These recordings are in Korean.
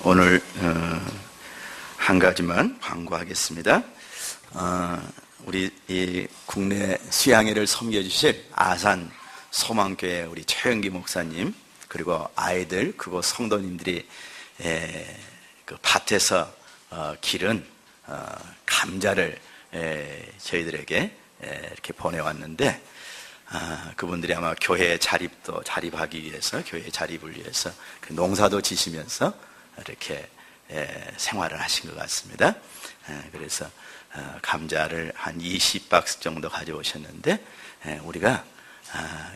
오늘 한 가지만 광고하겠습니다. 우리 이 국내 수양회를 섬겨주실 아산 소망교회 우리 최영기 목사님, 그리고 아이들 그곳 성도님들이 그 밭에서 기른 감자를 저희들에게 이렇게 보내왔는데, 그분들이 아마 교회 자립도 자립하기 위해서, 교회 자립을 위해서 그 농사도 지시면서 이렇게 생활을 하신 것 같습니다. 그래서 감자를 한 20박스 정도 가져오셨는데, 우리가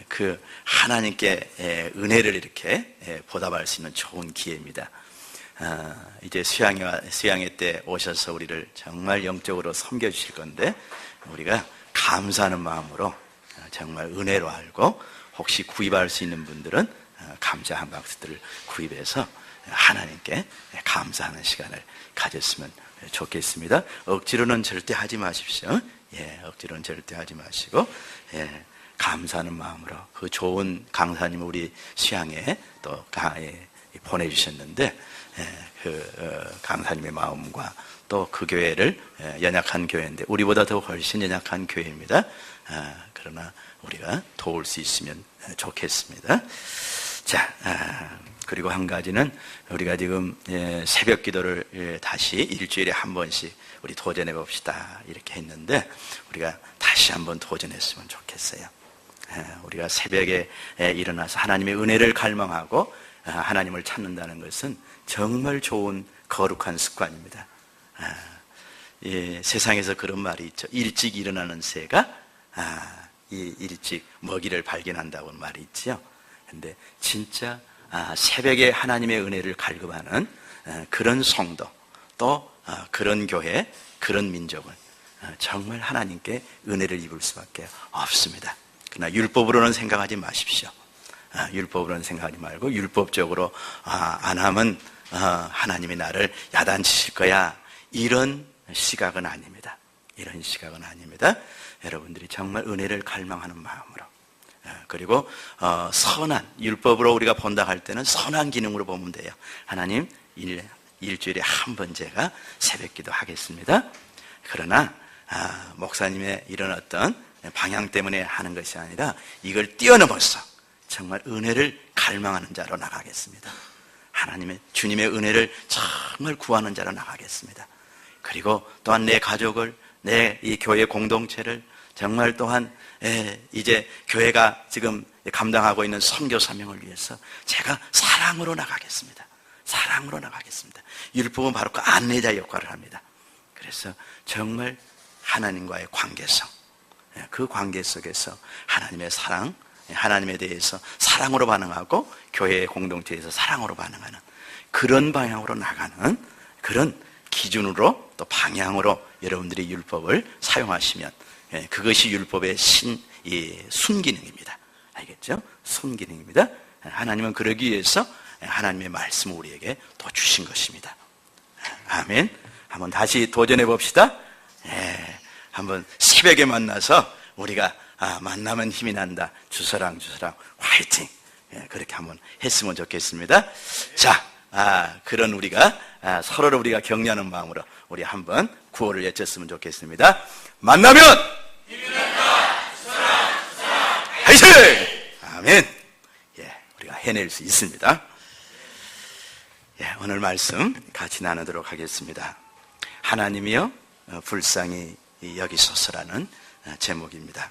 그 하나님께 은혜를 이렇게 보답할 수 있는 좋은 기회입니다. 이제 수양회 때 오셔서 우리를 정말 영적으로 섬겨주실 건데, 우리가 감사하는 마음으로 정말 은혜로 알고, 혹시 구입할 수 있는 분들은 감자 한 박스들을 구입해서 하나님께 감사하는 시간을 가졌으면 좋겠습니다. 억지로는 절대 하지 마십시오. 억지로는 절대 하지 마시고, 감사하는 마음으로 그 좋은 강사님 우리 수양에 또 보내주셨는데, 그 강사님의 마음과 또 그 교회를, 연약한 교회인데 우리보다 더 훨씬 연약한 교회입니다. 그러나 우리가 도울 수 있으면 좋겠습니다. 자, 그리고 한 가지는 우리가 지금 새벽 기도를 다시 일주일에 한 번씩 우리 도전해 봅시다 이렇게 했는데, 우리가 다시 한번 도전했으면 좋겠어요. 우리가 새벽에 일어나서 하나님의 은혜를 갈망하고 하나님을 찾는다는 것은 정말 좋은 거룩한 습관입니다. 세상에서 그런 말이 있죠. 일찍 일어나는 새가 일찍 먹이를 발견한다고 말이 있죠. 근데 진짜 새벽에 하나님의 은혜를 갈급하는 그런 성도, 또 그런 교회, 그런 민족은 정말 하나님께 은혜를 입을 수밖에 없습니다. 그러나 율법으로는 생각하지 마십시오. 율법으로는 생각하지 말고, 율법적으로 안 하면 하나님이 나를 야단치실 거야, 이런 시각은 아닙니다. 이런 시각은 아닙니다. 여러분들이 정말 은혜를 갈망하는 마음으로, 그리고 선한, 율법으로 우리가 본다 할 때는 선한 기능으로 보면 돼요. 하나님, 일주일에 한 번 제가 새벽기도 하겠습니다. 그러나 목사님의 이런 어떤 방향 때문에 하는 것이 아니라, 이걸 뛰어넘어서 정말 은혜를 갈망하는 자로 나가겠습니다. 하나님의, 주님의 은혜를 정말 구하는 자로 나가겠습니다. 그리고 또한 내 가족을, 내 이 교회 공동체를, 정말 또한 이제 교회가 지금 감당하고 있는 선교 사명을 위해서 제가 사랑으로 나가겠습니다. 사랑으로 나가겠습니다. 율법은 바로 그 안내자 역할을 합니다. 그래서 정말 하나님과의 관계성, 그 관계 속에서 하나님의 사랑, 하나님에 대해서 사랑으로 반응하고 교회의 공동체에서 사랑으로 반응하는 그런 방향으로 나가는 그런 기준으로, 또 방향으로 여러분들이 율법을 사용하시면, 그것이 율법의 순기능입니다. 알겠죠? 순기능입니다. 하나님은 그러기 위해서 하나님의 말씀을 우리에게 또 주신 것입니다. 아멘. 한번 다시 도전해 봅시다. 한번 새벽에 만나서 우리가 만나면 힘이 난다, 주서랑 화이팅, 그렇게 한번 했으면 좋겠습니다. 자, 그런 우리가 서로를 우리가 격려하는 마음으로 우리 한번 구호를 외쳤으면 좋겠습니다. 만나면 힘이 난다, 주서랑 화이팅! 아멘. 우리가 해낼 수 있습니다. 오늘 말씀 같이 나누도록 하겠습니다. 하나님이여 불쌍히 여기소서라는 제목입니다.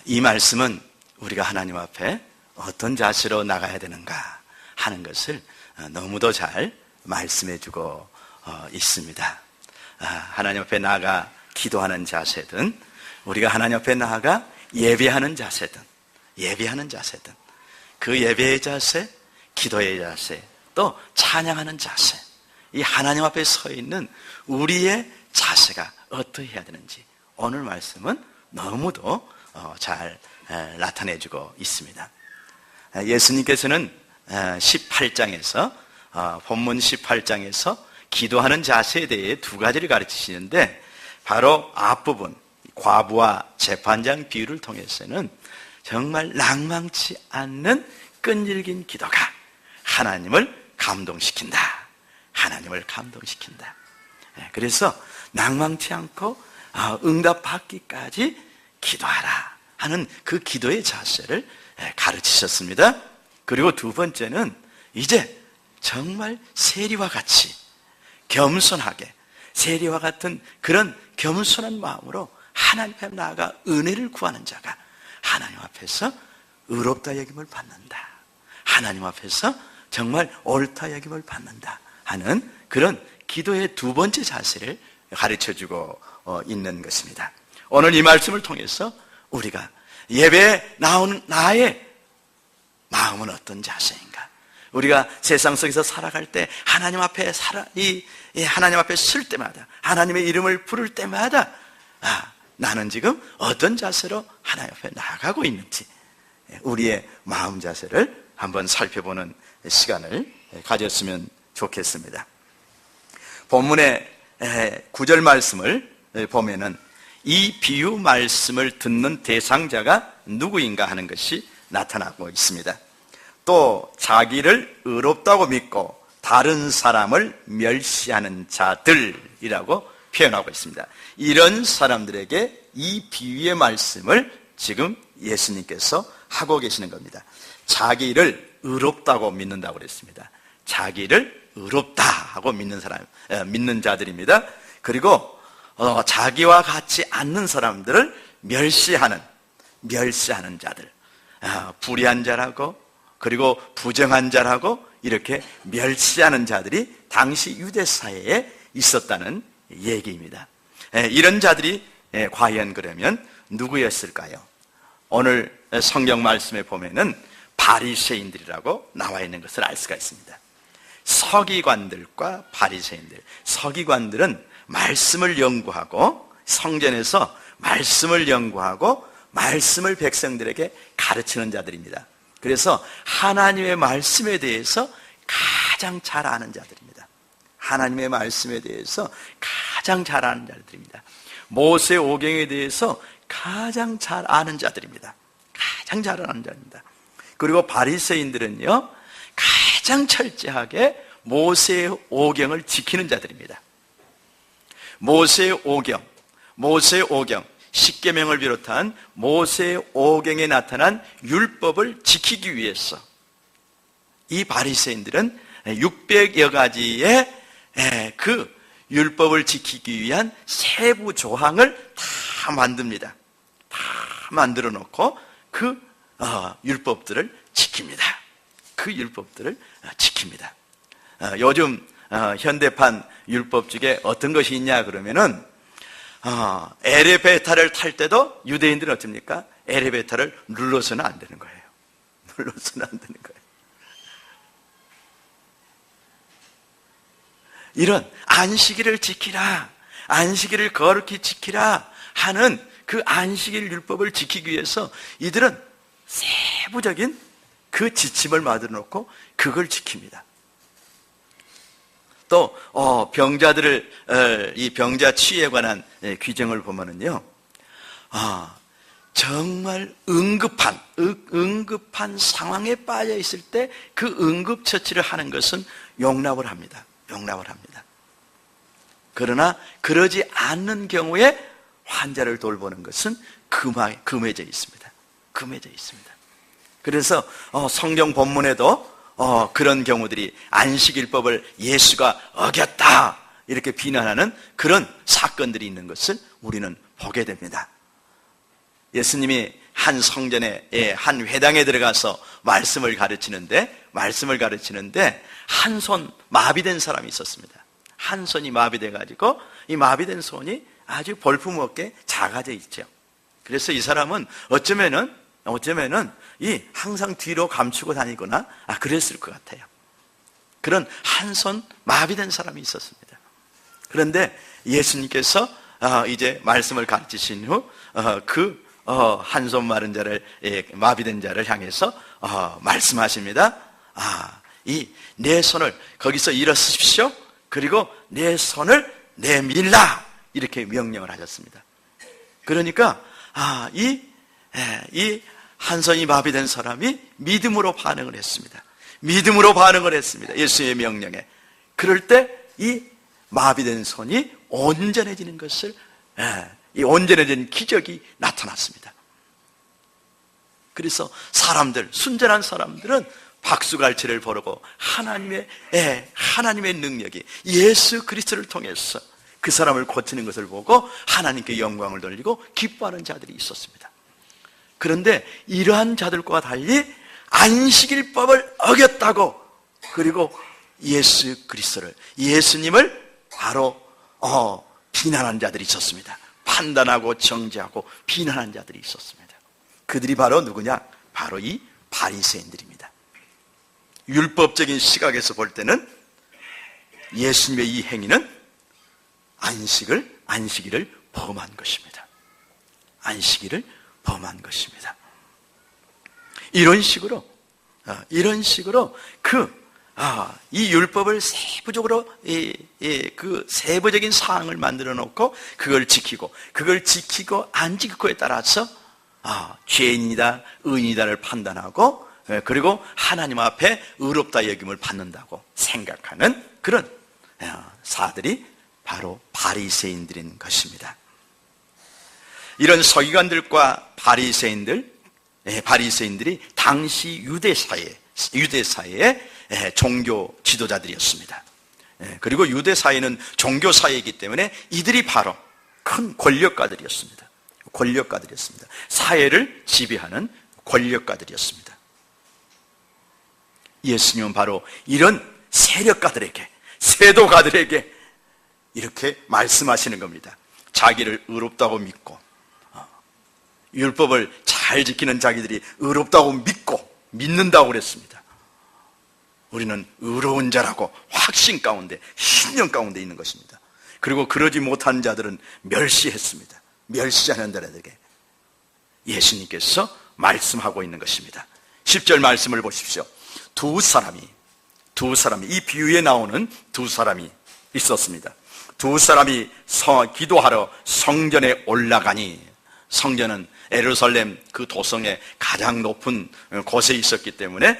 이 말씀은 우리가 하나님 앞에 어떤 자세로 나가야 되는가 하는 것을 너무도 잘 말씀해주고 있습니다. 하나님 앞에 나아가 기도하는 자세든, 우리가 하나님 앞에 나아가 예배하는 자세든, 그 예배의 자세, 기도의 자세, 또 찬양하는 자세, 이 하나님 앞에 서 있는 우리의 자세가 어떠해야 되는지 오늘 말씀은 너무도 잘 나타내주고 있습니다. 예수님께서는 18장에서, 본문 18장에서 기도하는 자세에 대해 두 가지를 가르치시는데, 바로 앞부분 과부와 재판장 비유를 통해서는 정말 낭망치 않는 끈질긴 기도가 하나님을 감동시킨다. 하나님을 감동시킨다. 그래서 낭망치 않고 응답받기까지 기도하라 하는 그 기도의 자세를 가르치셨습니다. 그리고 두 번째는 이제 정말 세리와 같이 겸손하게, 세리와 같은 그런 겸손한 마음으로 하나님 앞에 나아가 은혜를 구하는 자가 하나님 앞에서 의롭다 여김을 받는다, 하나님 앞에서 정말 옳다 여김을 받는다 하는 그런 기도의 두 번째 자세를 가르쳐주고 있는 것입니다. 오늘 이 말씀을 통해서 우리가 예배에 나오는 나의 마음은 어떤 자세인가, 우리가 세상 속에서 살아갈 때 하나님 앞에 하나님 앞에 설 때마다, 하나님의 이름을 부를 때마다 나는 지금 어떤 자세로 하나님 앞에 나아가고 있는지, 우리의 마음 자세를 한번 살펴보는 시간을 가졌으면 좋겠습니다. 본문의 9절 말씀을 보면은 이 비유 말씀을 듣는 대상자가 누구인가 하는 것이 나타나고 있습니다. 또 자기를 의롭다고 믿고 다른 사람을 멸시하는 자들이라고 표현하고 있습니다. 이런 사람들에게 이 비유의 말씀을 지금 예수님께서 하고 계시는 겁니다. 자기를 의롭다고 믿는다고 그랬습니다. 자기를 의롭다 하고 믿는 자들입니다. 그리고 자기와 같지 않는 사람들을 멸시하는 자들, 불의한 자라고, 그리고 부정한 자라고 이렇게 멸시하는 자들이 당시 유대 사회에 있었다는 얘기입니다. 이런 자들이 과연 그러면 누구였을까요? 오늘 성경 말씀에 보면은 바리새인들이라고 나와 있는 것을 알 수가 있습니다. 서기관들과 바리새인들. 서기관들은 말씀을 연구하고, 성전에서 말씀을 연구하고 말씀을 백성들에게 가르치는 자들입니다. 그래서 하나님의 말씀에 대해서 가장 잘 아는 자들입니다. 하나님의 말씀에 대해서 가장 잘 아는 자들입니다. 모세 오경에 대해서 가장 잘 아는 자들입니다. 가장 잘 아는 자입니다. 그리고 바리새인들은요, 가장 철저하게 모세의 오경을 지키는 자들입니다. 모세의 오경, 십계명을 비롯한 모세의 오경에 나타난 율법을 지키기 위해서 이 바리새인들은 600여 가지의 그 율법을 지키기 위한 세부 조항을 다 만듭니다. 다 만들어 놓고 그 율법들을 지킵니다. 그 율법들을 지킵니다. 요즘 현대판 율법 중에 어떤 것이 있냐 그러면은 엘리베이터를 탈 때도 유대인들은 어떻습니까? 엘리베이터를 눌러서는 안 되는 거예요. 눌러서는 안 되는 거예요. 이런 안식일을 지키라, 안식일을 거룩히 지키라 하는 그 안식일 율법을 지키기 위해서 이들은 세부적인 그 지침을 만들어 놓고 그걸 지킵니다. 또 병자들을 이 병자 치유에 관한 규정을 보면은요, 정말 응급한 상황에 빠져 있을 때 그 응급처치를 하는 것은 용납을 합니다. 그러나 그러지 않는 경우에 환자를 돌보는 것은 금해져 있습니다. 그래서 성경 본문에도 그런 경우들이 안식일법을 예수가 어겼다 이렇게 비난하는 그런 사건들이 있는 것을 우리는 보게 됩니다. 예수님이 한 성전에, 한 회당에 들어가서 말씀을 가르치는데 한 손 마비된 사람이 있었습니다. 한 손이 마비돼 가지고 이 마비된 손이 아주 볼품없게 작아져 있죠. 그래서 이 사람은 어쩌면은 이 항상 뒤로 감추고 다니거나 그랬을 것 같아요. 그런 한 손 마비된 사람이 있었습니다. 그런데 예수님께서 이제 말씀을 가르치신 후 그 한 손 마른 자를, 마비된 자를 향해서 말씀하십니다. 이 내 손을 거기서 일어서십시오. 그리고 내 손을 내밀라 이렇게 명령을 하셨습니다. 그러니까 이 한 손이 마비된 사람이 믿음으로 반응을 했습니다. 믿음으로 반응을 했습니다. 예수의 명령에. 그럴 때 이 마비된 손이 온전해지는 것을, 이 온전해진 기적이 나타났습니다. 그래서 사람들, 순전한 사람들은 박수갈채를 부르고 하나님의 능력이 예수 그리스도를 통해서 그 사람을 고치는 것을 보고 하나님께 영광을 돌리고 기뻐하는 자들이 있었습니다. 그런데 이러한 자들과 달리 안식일법을 어겼다고, 그리고 예수 그리스도를, 예수님을 바로 비난한 자들이 있었습니다. 판단하고 정죄하고 비난한 자들이 있었습니다. 그들이 바로 누구냐? 바로 이 바리새인들입니다. 율법적인 시각에서 볼 때는 예수님의 이 행위는 안식일을 범한 것입니다. 안식일을 범한 것입니다. 이런 식으로 이 율법을 세부적으로 그 세부적인 사항을 만들어 놓고 그걸 지키고 안 지키고에 따라서 죄인이다 의인이다를 판단하고, 그리고 하나님 앞에 의롭다 여김을 받는다고 생각하는 그런 사들이 바로 바리새인들인 것입니다. 이런 서기관들과 바리새인들이 당시 유대 사회의 종교 지도자들이었습니다. 그리고 유대 사회는 종교 사회이기 때문에 이들이 바로 큰 권력가들이었습니다. 사회를 지배하는 권력가들이었습니다. 예수님은 바로 이런 세력가들에게, 세도가들에게 이렇게 말씀하시는 겁니다. 자기를 의롭다고 믿고, 율법을 잘 지키는 자기들이 의롭다고 믿는다고 그랬습니다. 우리는 의로운 자라고 확신 가운데, 신념 가운데 있는 것입니다. 그리고 그러지 못한 자들은 멸시했습니다. 멸시하는 자들에게 예수님께서 말씀하고 있는 것입니다. 10절 말씀을 보십시오. 두 사람이 이 비유에 나오는 두 사람이 있었습니다. 두 사람이 기도하러 성전에 올라가니, 성전은 예루살렘 그 도성의 가장 높은 곳에 있었기 때문에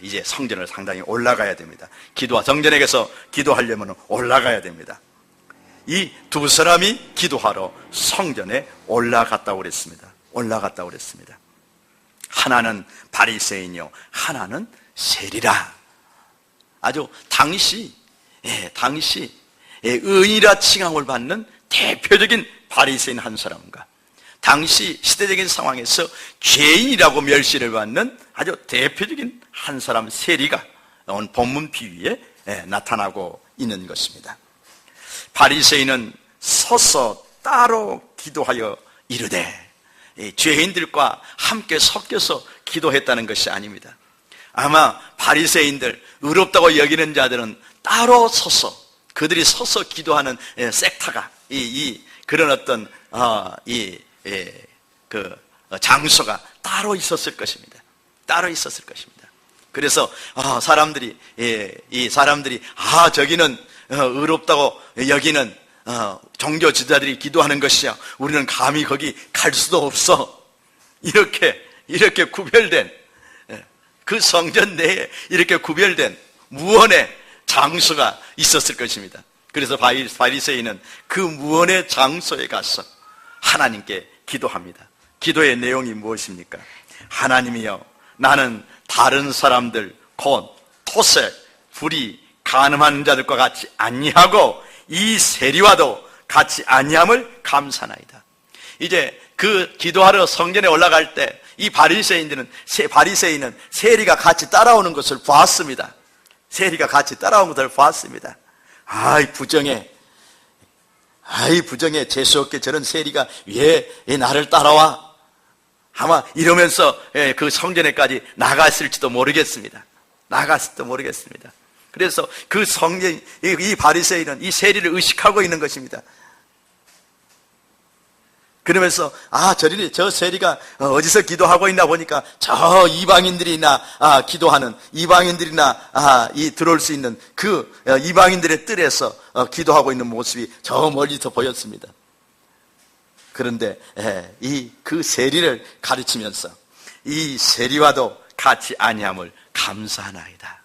이제 성전을 상당히 올라가야 됩니다. 성전에 가서 기도하려면 올라가야 됩니다. 이 두 사람이 기도하러 성전에 올라갔다고 그랬습니다. 하나는 바리새인이요 하나는 세리라. 아주 당시 의인이라 칭함을 받는 대표적인 바리새인 한 사람과, 당시 시대적인 상황에서 죄인이라고 멸시를 받는 아주 대표적인 한 사람 세리가 오늘 본문 비유에 나타나고 있는 것입니다. 바리새인은 서서 따로 기도하여 이르되, 죄인들과 함께 섞여서 기도했다는 것이 아닙니다. 아마 바리새인들, 의롭다고 여기는 자들은 따로 서서, 그들이 서서 기도하는 섹터가 그런 어떤 장소가 따로 있었을 것입니다. 그래서 사람들이 저기는 구롭다고 여기는 종교 지도자들이 기도하는 것이야, 우리는 감히 거기 갈 수도 없어, 이렇게 구별된, 그 성전 내에 이렇게 구별된 무언의 장소가 있었을 것입니다. 그래서 바리새인은 그 무언의 장소에 가서 하나님께 기도합니다. 기도의 내용이 무엇입니까? 하나님이여, 나는 다른 사람들 곧 토색, 불의, 간음하는 자들과 같이 아니하고 이 세리와도 같이 아니함을 감사나이다. 이제 그 기도하러 성전에 올라갈 때 이 바리새인은 세리가 같이 따라오는 것을 보았습니다. 아이 부정해, 재수없게 저런 세리가 왜 나를 따라와? 아마 이러면서 그 성전에까지 나갔을지도 모르겠습니다. 그래서 그 성전, 이 바리새인은 이 세리를 의식하고 있는 것입니다. 그러면서 저 세리가 어디서 기도하고 있나 보니까 저 이방인들이나 기도하는 이방인들이나 들어올 수 있는 그 이방인들의 뜰에서 기도하고 있는 모습이 저 멀리서 보였습니다. 그런데 그 세리를 가르치면서 이 세리와도 같이 아니함을 감사하나이다.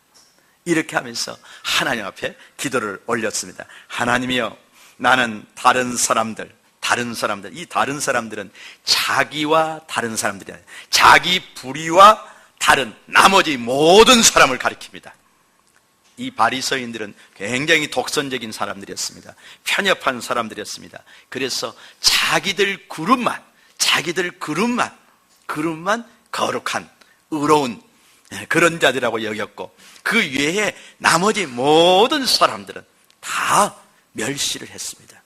이렇게 하면서 하나님 앞에 기도를 올렸습니다. 하나님이여, 나는 다른 사람들, 이 다른 사람들은 자기와 다른 사람들이 아니라 자기 부리와 다른 나머지 모든 사람을 가리킵니다. 이 바리새인들은 굉장히 독선적인 사람들이었습니다. 편협한 사람들이었습니다. 그래서 자기들 그룹만 거룩한, 의로운 그런 자들이라고 여겼고, 그 외에 나머지 모든 사람들은 다 멸시를 했습니다.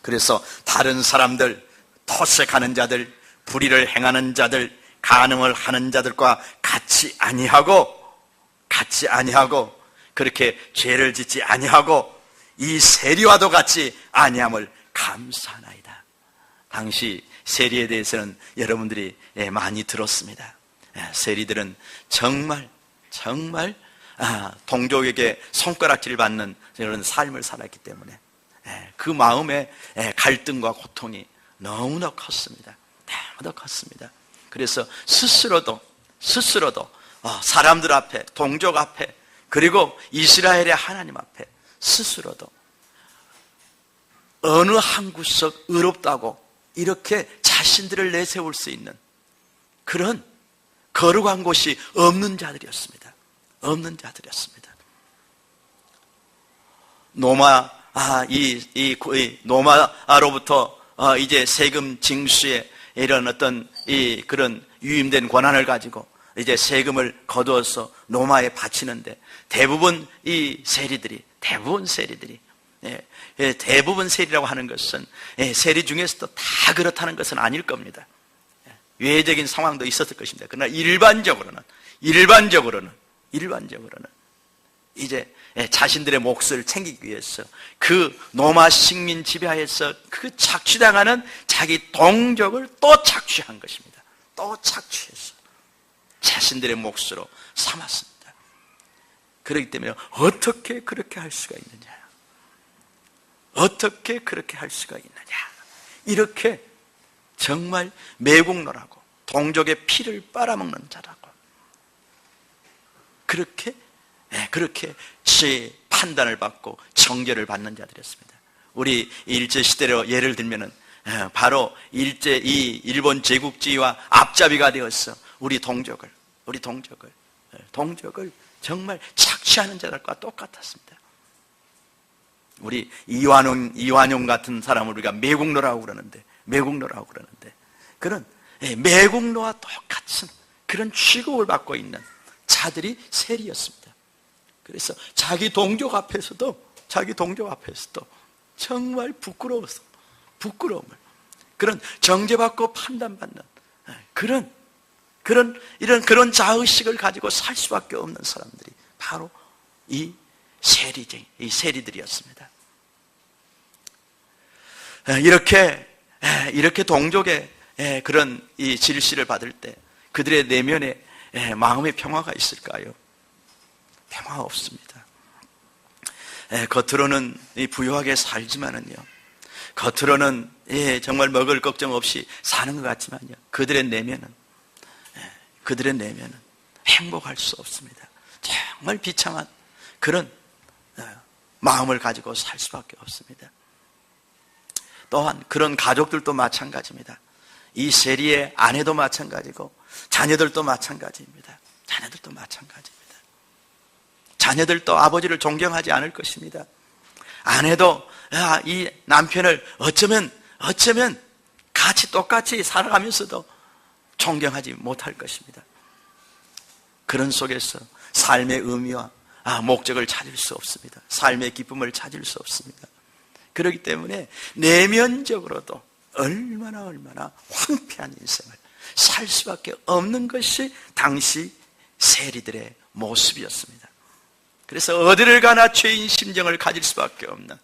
그래서 다른 사람들, 토색하는 자들, 불의를 행하는 자들, 간음을 하는 자들과 같이 아니하고 그렇게 죄를 짓지 아니하고 이 세리와도 같이 아니함을 감사하나이다. 당시 세리에 대해서는 여러분들이 많이 들었습니다. 세리들은 정말 동족에게 손가락질 받는 이런 삶을 살았기 때문에 그 마음의 갈등과 고통이 너무나 컸습니다. 그래서 스스로도 사람들 앞에, 동족 앞에, 그리고 이스라엘의 하나님 앞에 스스로도 어느 한 구석 의롭다고 이렇게 자신들을 내세울 수 있는 그런 거룩한 곳이 없는 자들이었습니다. 노마로부터 이제 세금 징수에 이런 어떤 그런 유임된 권한을 가지고 이제 세금을 거두어서 노마에 바치는데 대부분 세리들이 대부분 세리라고 하는 것은 세리 중에서도 다 그렇다는 것은 아닐 겁니다. 외적인 상황도 있었을 것입니다. 그러나 일반적으로는 이제 자신들의 몫을 챙기기 위해서 그 노마 식민 지배하에서 그 착취당하는 자기 동족을 또 착취한 것입니다. 또 착취해서 자신들의 몫으로 삼았습니다. 그렇기 때문에 어떻게 그렇게 할 수가 있느냐? 이렇게 정말 매국노라고 동족의 피를 빨아먹는 자라고 그렇게 판단을 받고 정죄를 받는 자들이었습니다. 우리 일제시대로 예를 들면은 바로 이 일본 제국주의와 앞잡이가 되어서 우리 동족을 정말 착취하는 자들과 똑같았습니다. 우리 이완용 같은 사람을 우리가 매국노라고 그러는데 그런 매국노와 똑같은 그런 취급을 받고 있는 자들이 세리였습니다. 그래서 자기 동족 앞에서도 정말 부끄러움을 그런 정죄받고 판단받는 그런 자의식을 가지고 살 수밖에 없는 사람들이 바로 이 세리들이었습니다. 이렇게 동족의 그런 이 질시를 받을 때 그들의 내면에 마음의 평화가 있을까요? 평화가 없습니다. 겉으로는 부유하게 살지만은요, 겉으로는 정말 먹을 걱정 없이 사는 것 같지만요, 그들의 내면은 행복할 수 없습니다. 정말 비참한 그런 마음을 가지고 살 수밖에 없습니다. 또한 그런 가족들도 마찬가지입니다. 이 세리의 아내도 마찬가지고 자녀들도 마찬가지입니다. 자녀들도 아버지를 존경하지 않을 것입니다. 아내도 이 남편을 어쩌면 똑같이 살아가면서도 존경하지 못할 것입니다. 그런 속에서 삶의 의미와 목적을 찾을 수 없습니다. 삶의 기쁨을 찾을 수 없습니다. 그렇기 때문에 내면적으로도 얼마나 황폐한 인생을 살 수밖에 없는 것이 당시 세리들의 모습이었습니다. 그래서 어디를 가나 죄인 심정을 가질 수밖에 없는,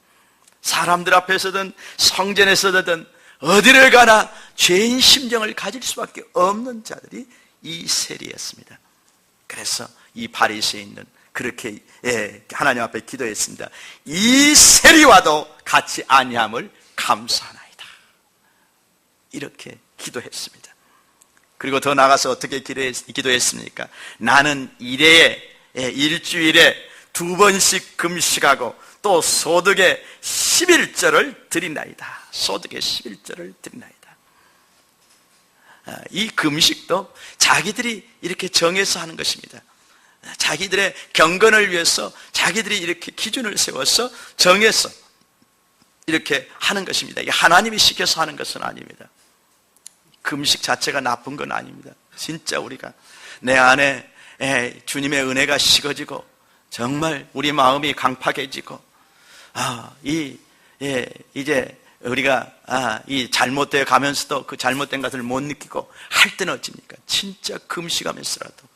사람들 앞에서든 성전에서든 어디를 가나 죄인 심정을 가질 수밖에 없는 자들이 이 세리였습니다. 그래서 이 바리새인은 그렇게 하나님 앞에 기도했습니다. 이 세리와도 같이 아니함을 감사하나이다. 이렇게 기도했습니다. 그리고 더 나가서 어떻게 기도했습니까? 나는 일주일에 2번씩 금식하고 또 소득의 11절을 드린나이다. 소득의 11절을 드린나이다. 이 금식도 자기들이 이렇게 정해서 하는 것입니다. 자기들의 경건을 위해서 자기들이 이렇게 기준을 세워서 정해서 이렇게 하는 것입니다. 하나님이 시켜서 하는 것은 아닙니다. 금식 자체가 나쁜 건 아닙니다. 진짜 우리가 내 안에 주님의 은혜가 식어지고 정말 우리 마음이 강팍해지고 이제 우리가 이 잘못되어 가면서도 그 잘못된 것을 못 느끼고 할 때는 어찌입니까? 진짜 금식하면서라도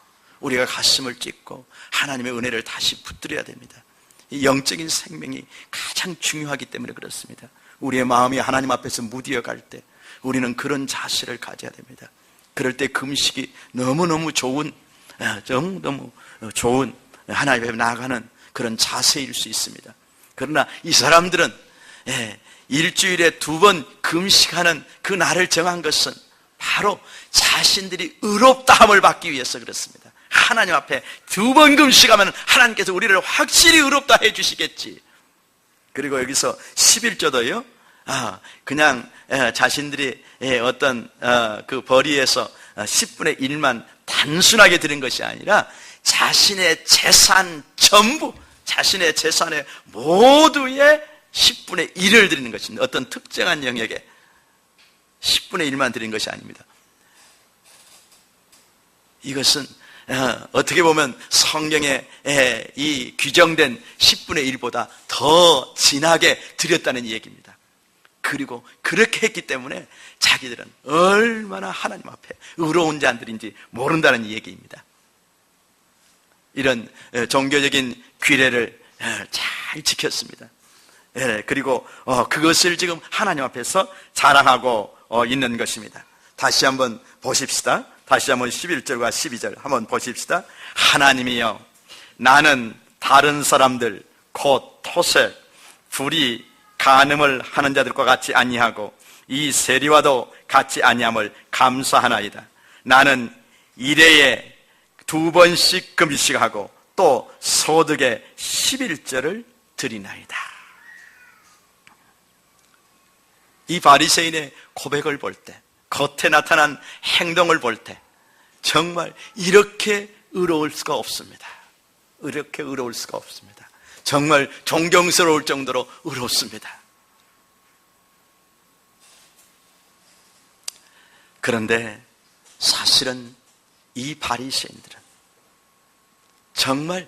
우리가 가슴을 찢고 하나님의 은혜를 다시 붙들어야 됩니다. 이 영적인 생명이 가장 중요하기 때문에 그렇습니다. 우리의 마음이 하나님 앞에서 무디어 갈 때 우리는 그런 자세를 가져야 됩니다. 그럴 때 금식이 너무너무 좋은 하나님 앞에 나아가는 그런 자세일 수 있습니다. 그러나 이 사람들은 일주일에 2번 금식하는 그 날을 정한 것은 바로 자신들이 의롭다함을 받기 위해서 그렇습니다. 하나님 앞에 2번 금식하면 하나님께서 우리를 확실히 의롭다 해주시겠지. 그리고 여기서 11조도요 그냥 자신들이 어떤 그 벌이에서 10분의 1만 단순하게 드린 것이 아니라 자신의 재산 전부, 자신의 재산의 모두의 10분의 1을 드리는 것입니다. 어떤 특정한 영역에 10분의 1만 드린 것이 아닙니다. 이것은 어떻게 보면 성경에 이 규정된 10분의 1보다 더 진하게 드렸다는 얘기입니다. 그리고 그렇게 했기 때문에 자기들은 얼마나 하나님 앞에 의로운 자들인지 모른다는 얘기입니다. 이런 종교적인 규례를 잘 지켰습니다. 그리고 그것을 지금 하나님 앞에서 자랑하고 있는 것입니다. 다시 한번 보십시다. 다시 한번 11절과 12절 한번 보십시다. 하나님이여, 나는 다른 사람들 곧 토색, 불의, 간음을 하는 자들과 같이 아니하고 이 세리와도 같이 아니함을 감사하나이다. 나는 일회에 2번씩 금식하고 또 소득의 11절을 드리나이다. 이 바리새인의 고백을 볼 때, 겉에 나타난 행동을 볼 때 정말 이렇게 의로울 수가 없습니다. 이렇게 의로울 수가 없습니다. 정말 존경스러울 정도로 의롭습니다. 그런데 사실은 이 바리새인들은 정말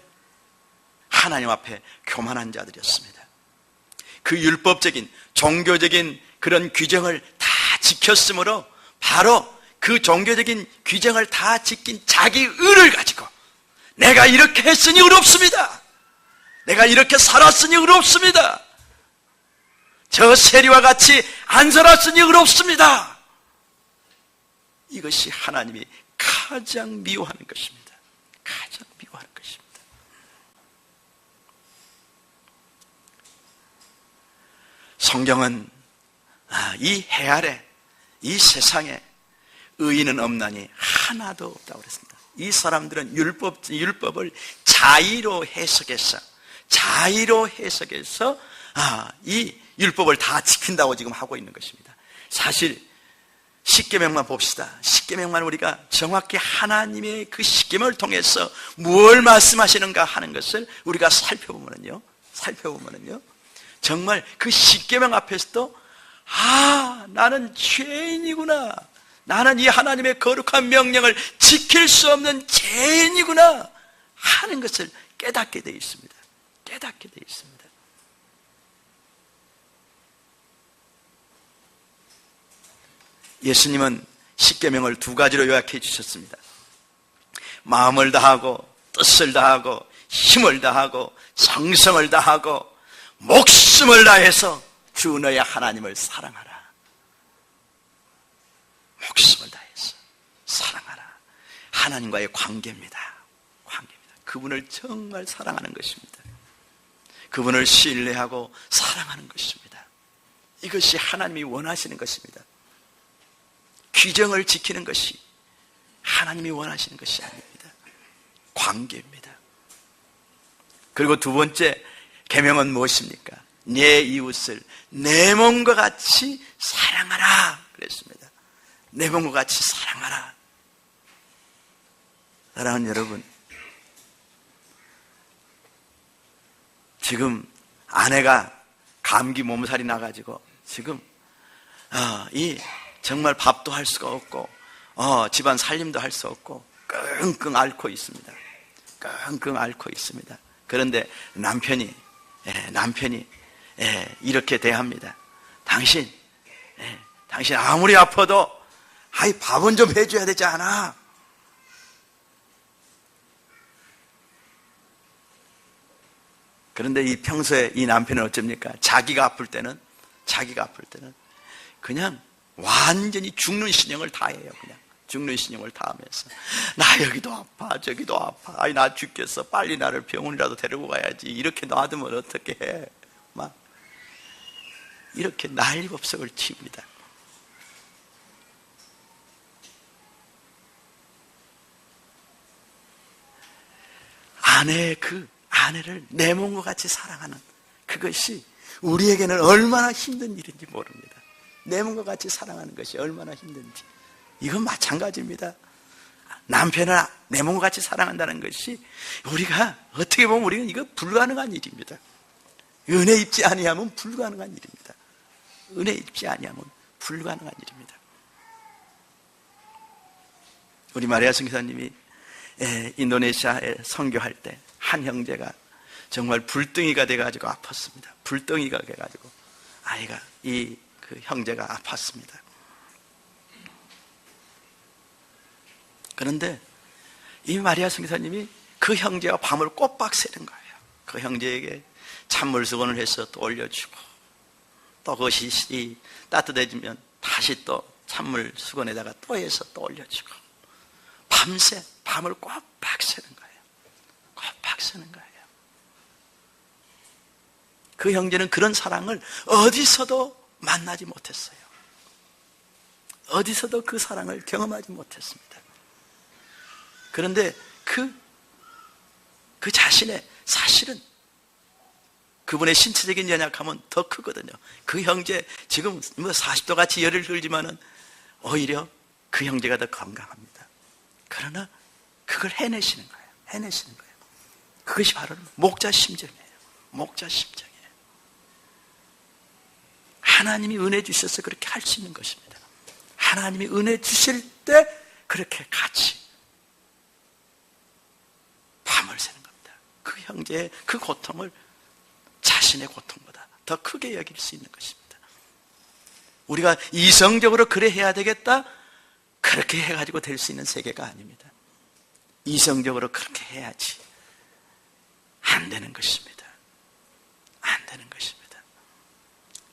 하나님 앞에 교만한 자들이었습니다. 그 율법적인 종교적인 그런 규정을 다 지켰으므로 바로 그 종교적인 규정을 다 지킨 자기 의를 가지고 내가 이렇게 했으니 의롭습니다. 내가 이렇게 살았으니 의롭습니다. 저 세리와 같이 안 살았으니 의롭습니다. 이것이 하나님이 가장 미워하는 것입니다. 가장 미워하는 것입니다. 성경은 이 해 아래, 이 세상에 의인은 없나니 하나도 없다고 그랬습니다. 이 사람들은 율법을 자의로 해석해서 이 율법을 다 지킨다고 지금 하고 있는 것입니다. 사실 십계명만 봅시다. 십계명만 우리가 정확히 하나님의 그 십계명을 통해서 무엇을 말씀하시는가 하는 것을 우리가 살펴보면요 정말 그 십계명 앞에서도 나는 죄인이구나, 나는 이 하나님의 거룩한 명령을 지킬 수 없는 죄인이구나 하는 것을 깨닫게 되어 있습니다. 깨닫게 되어 있습니다. 예수님은 십계명을 2가지로 요약해 주셨습니다. 마음을 다하고 뜻을 다하고 힘을 다하고 정성을 다하고 목숨을 다해서 주 너의 하나님을 사랑하라. 목숨을 다해서 사랑하라. 하나님과의 관계입니다. 그분을 정말 사랑하는 것입니다. 그분을 신뢰하고 사랑하는 것입니다. 이것이 하나님이 원하시는 것입니다. 규정을 지키는 것이 하나님이 원하시는 것이 아닙니다. 관계입니다. 그리고 두 번째 계명은 무엇입니까? 내 이웃을 내 몸과 같이 사랑하라 그랬습니다. 내 몸과 같이 사랑하라. 사랑하는 여러분, 지금 아내가 감기 몸살이 나가지고 지금 정말 밥도 할 수가 없고 집안 살림도 할 수 없고 끙끙 앓고 있습니다. 끙끙 앓고 있습니다. 그런데 남편이 이렇게 대합니다. 당신 아무리 아파도 밥은 좀 해줘야 되지 않아? 그런데 이 평소에 이 남편은 어쩝니까? 자기가 아플 때는 그냥 완전히 죽는 신용을 다해요. 그냥 죽는 신용을 다하면서 나 여기도 아파 저기도 아파, 나 죽겠어, 빨리 나를 병원이라도 데리고 가야지, 이렇게 놔두면 어떻게 해? 막 이렇게 난리법석을 칩니다. 아내를 내 몸과 같이 사랑하는 그것이 우리에게는 얼마나 힘든 일인지 모릅니다. 내 몸과 같이 사랑하는 것이 얼마나 힘든지. 이건 마찬가지입니다. 남편을 내 몸과 같이 사랑한다는 것이 우리가 어떻게 보면 우리는 이거 불가능한 일입니다. 은혜 입지 아니하면 불가능한 일입니다. 은혜 입지 아니하면 불가능한 일입니다. 우리 마리아 선교사님이 인도네시아에 선교할 때 한 형제가 정말 불덩이가 돼가지고 아팠습니다. 불덩이가 돼가지고 그 형제가 아팠습니다. 그런데 이 마리아 선교사님이 그 형제와 밤을 꼬박 새는 거예요. 그 형제에게 찬물 수건을 해서 또 올려주고, 또 그것이 따뜻해지면 다시 또 찬물 수건에다가 또 해서 또 올려주고, 밤새 밤을 꼬박 새는 거예요. 꼬박 새는 거예요. 그 형제는 그런 사랑을 어디서도 만나지 못했어요. 어디서도 그 사랑을 경험하지 못했습니다. 그런데 그 자신의 사실은 그분의 신체적인 연약함은 더 크거든요. 그 형제 지금 40도 같이 열을 끌지만은 오히려 그 형제가 더 건강합니다. 그러나 그걸 해내시는 거예요. 해내시는 거예요. 그것이 바로 목자 심정이에요. 목자 심정이에요. 하나님이 은혜 주셔서 그렇게 할 수 있는 것입니다. 하나님이 은혜 주실 때 그렇게 같이 밤을 새는 겁니다. 그 형제의 그 고통을 자신의 고통보다 더 크게 여길 수 있는 것입니다. 우리가 이성적으로 그래 해야 되겠다, 그렇게 해가지고 될 수 있는 세계가 아닙니다. 이성적으로 그렇게 해야지 안 되는 것입니다. 안 되는 것입니다.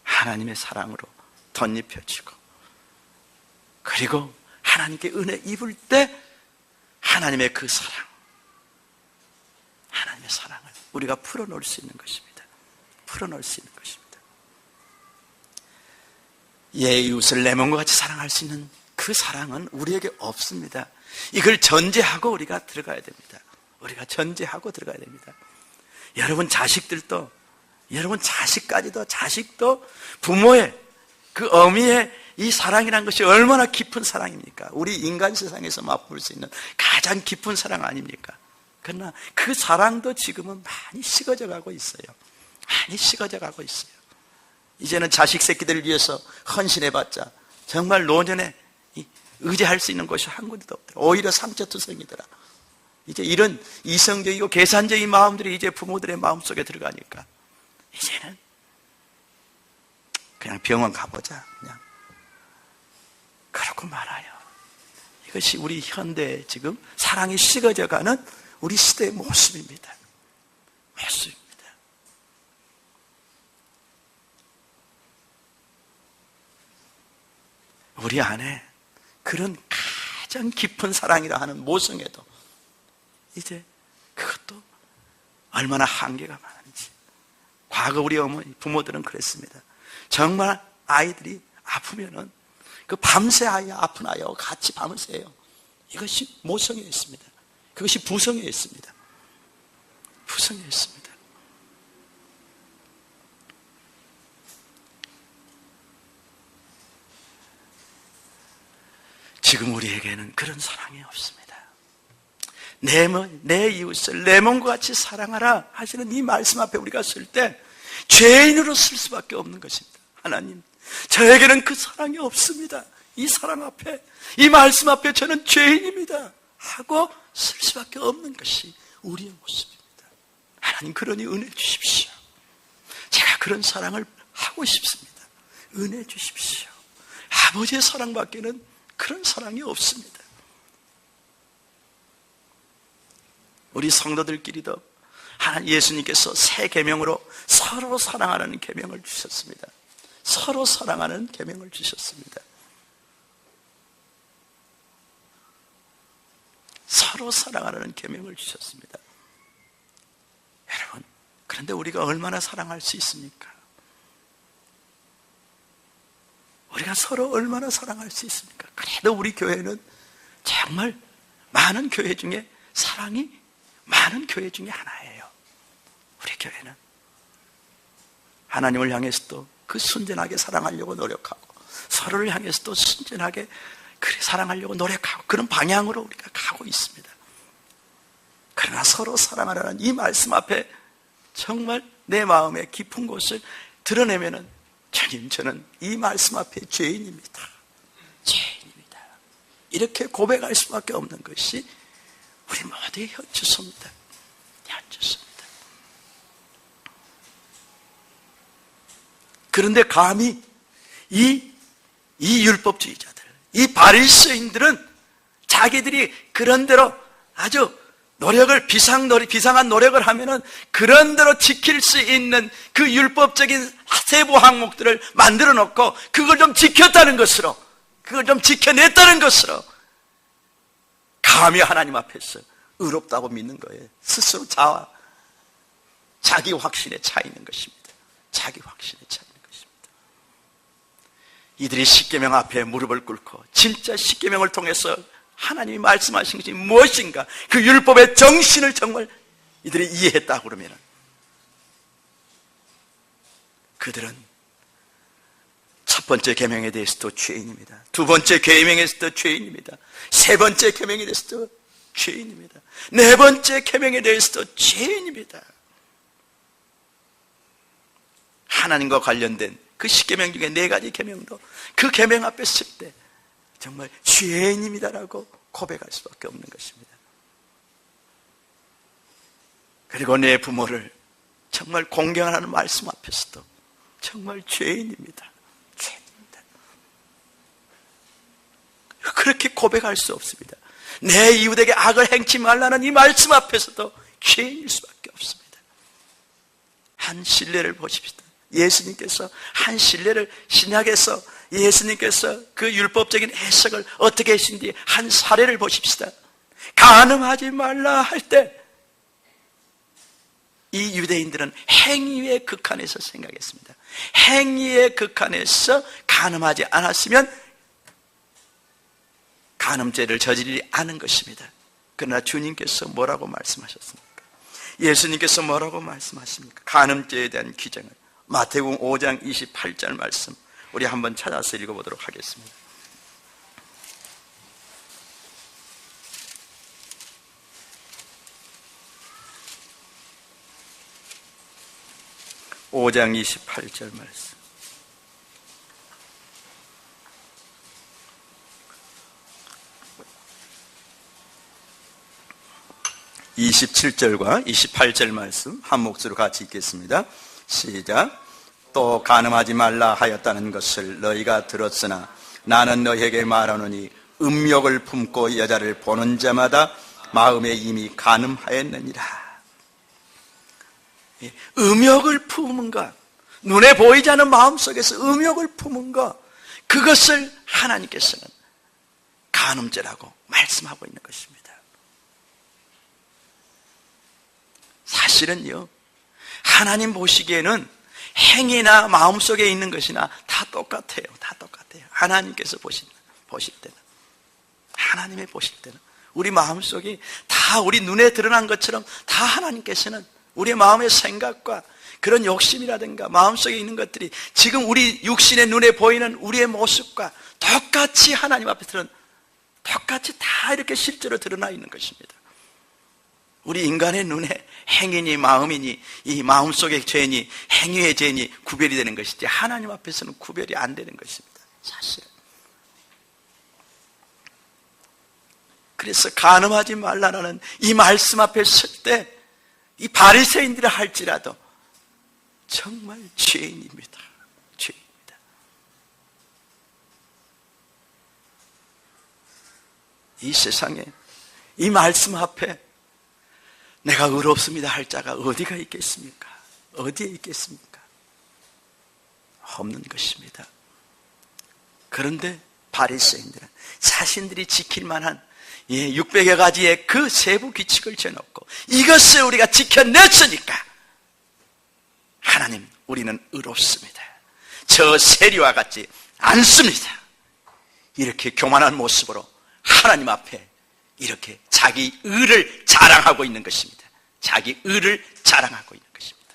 하나님의 사랑으로 덧입혀지고, 그리고 하나님께 은혜 입을 때 하나님의 그 사랑, 하나님의 사랑을 우리가 풀어놓을 수 있는 것입니다. 풀어놓을 수 있는 것입니다. 이웃을 내 몸과 같이 사랑할 수 있는 그 사랑은 우리에게 없습니다. 이걸 전제하고 우리가 들어가야 됩니다. 우리가 전제하고 들어가야 됩니다. 여러분 자식들도, 여러분 자식도 부모의 그 어미의 이 사랑이라는 것이 얼마나 깊은 사랑입니까? 우리 인간 세상에서 맛볼 수 있는 가장 깊은 사랑 아닙니까? 그러나 그 사랑도 지금은 많이 식어져 가고 있어요. 많이 식어져 가고 있어요. 이제는 자식 새끼들을 위해서 헌신해봤자 정말 노년에 의지할 수 있는 곳이 한 군데도 없더라. 오히려 상처투성이더라. 이제 이런 이성적이고 계산적인 마음들이 이제 부모들의 마음속에 들어가니까 이제는 그냥 병원 가보자, 그냥 그렇고 말아요. 이것이 우리 현대에 지금 사랑이 식어져가는 우리 시대의 모습입니다. 모습입니다. 우리 안에 그런 가장 깊은 사랑이라 하는 모성에도 이제 그것도 얼마나 한계가 많은지. 과거 우리 어머니, 부모들은 그랬습니다. 정말 아이들이 아프면은 그 밤새 아프나요? 같이 밤을 새요. 이것이 모성에 있습니다. 그것이 부성에 있습니다. 부성에 있습니다. 지금 우리에게는 그런 사랑이 없습니다. 내 이웃을 내 몸과 같이 사랑하라 하시는 이 말씀 앞에 우리가 쓸 때 죄인으로 쓸 수밖에 없는 것입니다. 하나님, 저에게는 그 사랑이 없습니다. 이 사랑 앞에, 이 말씀 앞에 저는 죄인입니다 하고 쓸 수밖에 없는 것이 우리의 모습입니다. 하나님, 그러니 은혜 주십시오. 제가 그런 사랑을 하고 싶습니다. 은혜 주십시오. 아버지의 사랑밖에는 그런 사랑이 없습니다. 우리 성도들끼리도 하나님 예수님께서 새 계명으로 서로 사랑하는 계명을 주셨습니다. 서로 사랑하는 계명을 주셨습니다. 서로 사랑하는 계명을 주셨습니다. 여러분, 그런데 우리가 얼마나 사랑할 수 있습니까? 우리가 서로 얼마나 사랑할 수 있습니까? 그래도 우리 교회는 정말 많은 교회 중에 사랑이 많은 교회 중에 하나예요. 우리 교회는 하나님을 향해서도 그 순전하게 사랑하려고 노력하고, 서로를 향해서도 순전하게 그래 사랑하려고 노력하고, 그런 방향으로 우리가 가고 있습니다. 그러나 서로 사랑하라는 이 말씀 앞에 정말 내 마음의 깊은 곳을 드러내면은, 주님, 저는 이 말씀 앞에 죄인입니다. 죄인입니다. 이렇게 고백할 수밖에 없는 것이 우리 모두의 현주소입니다. 현주소입니다. 그런데 감히 이 율법주의자들, 이 바리새인들은 자기들이 그런대로 아주 비상한 노력을 하면은 그런대로 지킬 수 있는 그 율법적인 세부 항목들을 만들어 놓고 그걸 좀 지켰다는 것으로, 그걸 좀 지켜냈다는 것으로 감히 하나님 앞에서 의롭다고 믿는 거예요. 스스로 자기 확신에 차 있는 것입니다. 자기 확신에 차 있는 것입니다. 이들이 십계명 앞에 무릎을 꿇고 진짜 십계명을 통해서 하나님이 말씀하신 것이 무엇인가, 그 율법의 정신을 정말 이들이 이해했다 그러면 그들은 첫 번째 계명에 대해서도 죄인입니다. 두 번째 계명에서도 죄인입니다. 세 번째 계명에 대해서도 죄인입니다. 네 번째 계명에 대해서도 죄인입니다. 하나님과 관련된 그 십계명 중에 네 가지 계명도 그 계명 앞에 쓸 때 정말 죄인입니다라고 고백할 수밖에 없는 것입니다. 그리고 내 부모를 정말 공경하는 말씀 앞에서도 정말 죄인입니다. 죄인입니다. 그렇게 고백할 수 없습니다. 내 이웃에게 악을 행치 말라는 이 말씀 앞에서도 죄인일 수밖에 없습니다. 한 신뢰를 보십시다. 예수님께서 한 신뢰를, 신약에서 예수님께서 그 율법적인 해석을 어떻게 하신지 한 사례를 보십시다. 간음하지 말라 할 때 이 유대인들은 행위의 극한에서 생각했습니다. 행위의 극한에서 간음하지 않았으면 간음죄를 저지르지 않은 것입니다. 그러나 주님께서 뭐라고 말씀하셨습니까? 예수님께서 뭐라고 말씀하십니까? 간음죄에 대한 규정을 마태복음 5장 28절 말씀 우리 한번 찾아서 읽어보도록 하겠습니다. (5장 28절) 말씀. (27절과 28절) 말씀 한 목소리로 같이 읽겠습니다. 시작. 또 간음하지 말라 하였다는 것을 너희가 들었으나 나는 너희에게 말하노니 음욕을 품고 여자를 보는 자마다 마음에 이미 간음하였느니라. 음욕을 품은 것, 눈에 보이지 않는 마음속에서 음욕을 품은 것, 그것을 하나님께서는 간음죄라고 말씀하고 있는 것입니다. 사실은요, 하나님 보시기에는 행위나 마음속에 있는 것이나 다 똑같아요. 다 똑같아요. 하나님께서 보실 때는. 하나님이 보실 때는 우리 마음속이 다 우리 눈에 드러난 것처럼 다 하나님께서는 우리의 마음의 생각과 그런 욕심이라든가 마음속에 있는 것들이 지금 우리 육신의 눈에 보이는 우리의 모습과 똑같이 하나님 앞에서는 똑같이 다 이렇게 실제로 드러나 있는 것입니다. 우리 인간의 눈에 행위니 마음이니 이 마음속의 죄니 행위의 죄니 구별이 되는 것이지 하나님 앞에서는 구별이 안 되는 것입니다. 사실은. 그래서 간음하지 말라는 이 말씀 앞에 설 때 이 바리새인들이 할지라도 정말 죄인입니다. 죄인입니다. 이 세상에 이 말씀 앞에 내가 의롭습니다 할 자가 어디가 있겠습니까? 어디에 있겠습니까? 없는 것입니다. 그런데 바리새인들은 자신들이 지킬 만한 600여 가지의 그 세부 규칙을 정해놓고 이것을 우리가 지켜냈으니까 하나님 우리는 의롭습니다. 저 세리와 같지 않습니다. 이렇게 교만한 모습으로 하나님 앞에 이렇게 자기 의를 자랑하고 있는 것입니다. 자기 의를 자랑하고 있는 것입니다.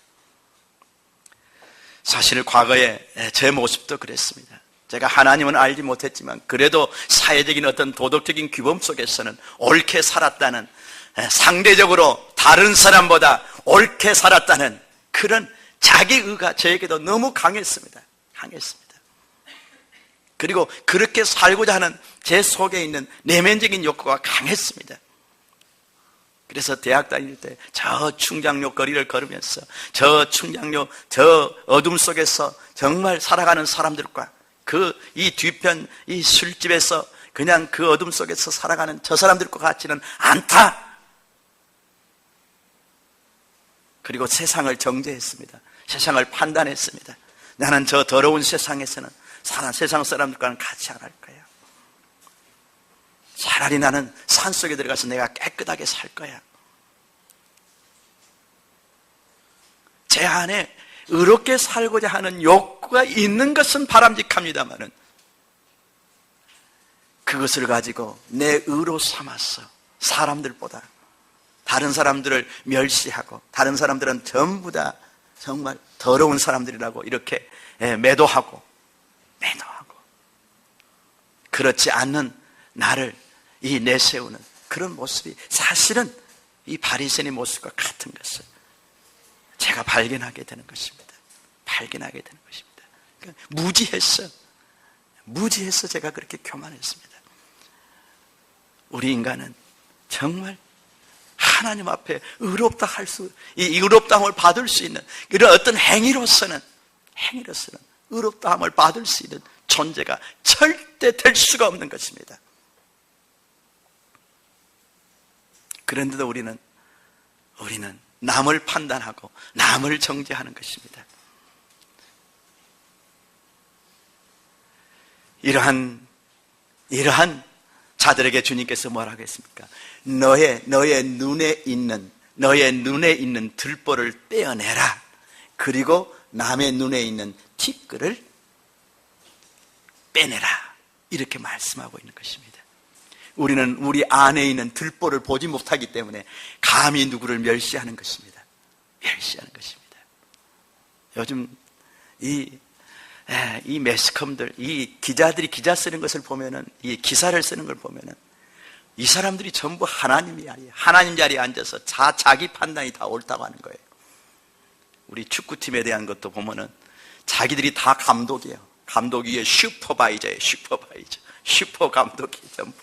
사실 과거에 제 모습도 그랬습니다. 제가 하나님은 알지 못했지만 그래도 사회적인 어떤 도덕적인 규범 속에서는 옳게 살았다는, 상대적으로 다른 사람보다 옳게 살았다는 그런 자기의가 저에게도 너무 강했습니다. 강했습니다. 그리고 그렇게 살고자 하는 제 속에 있는 내면적인 욕구가 강했습니다. 그래서 대학 다닐 때 저 충장로 거리를 걸으면서 저 충장로 저 어둠 속에서 정말 살아가는 사람들과 이 뒤편 이 술집에서 그냥 그 어둠 속에서 살아가는 저 사람들과 같지는 않다. 그리고 세상을 정죄했습니다. 세상을 판단했습니다. 나는 저 더러운 세상에서는 세상 사람들과는 같이 안 할 거야. 차라리 나는 산속에 들어가서 내가 깨끗하게 살 거야. 제 안에 의롭게 살고자 하는 욕구가 있는 것은 바람직합니다마는 그것을 가지고 내 의로 삼아서 사람들보다 다른 사람들을 멸시하고 다른 사람들은 전부 다 정말 더러운 사람들이라고 이렇게 매도하고 그렇지 않는 나를 내세우는 그런 모습이 사실은 이 바리새인의 모습과 같은 것을 제가 발견하게 되는 것입니다. 발견하게 되는 것입니다. 그러니까 무지해서 제가 그렇게 교만했습니다. 우리 인간은 정말 하나님 앞에 의롭다 이 의롭다함을 받을 수 있는 이런 어떤 행위로서는 의롭다함을 받을 수 있는 존재가 절대 될 수가 없는 것입니다. 그런데도 우리는 남을 판단하고 남을 정죄하는 것입니다. 이러한 자들에게 주님께서 뭐라고 했습니까? 너의 눈에 있는 들보를 떼어내라. 그리고 남의 눈에 있는 티끌을 빼내라. 이렇게 말씀하고 있는 것입니다. 우리는 우리 안에 있는 들보를 보지 못하기 때문에 감히 누구를 멸시하는 것입니다. 멸시하는 것입니다. 요즘 이 매스컴들, 이 기자들이 기자 쓰는 것을 보면은, 이 기사를 쓰는 걸 보면은, 이 사람들이 전부 하나님 자리에 앉아서 자기 판단이 다 옳다고 하는 거예요. 우리 축구팀에 대한 것도 보면은, 자기들이 다 감독이에요. 감독 위에 슈퍼바이저예요. 슈퍼 감독이 전부.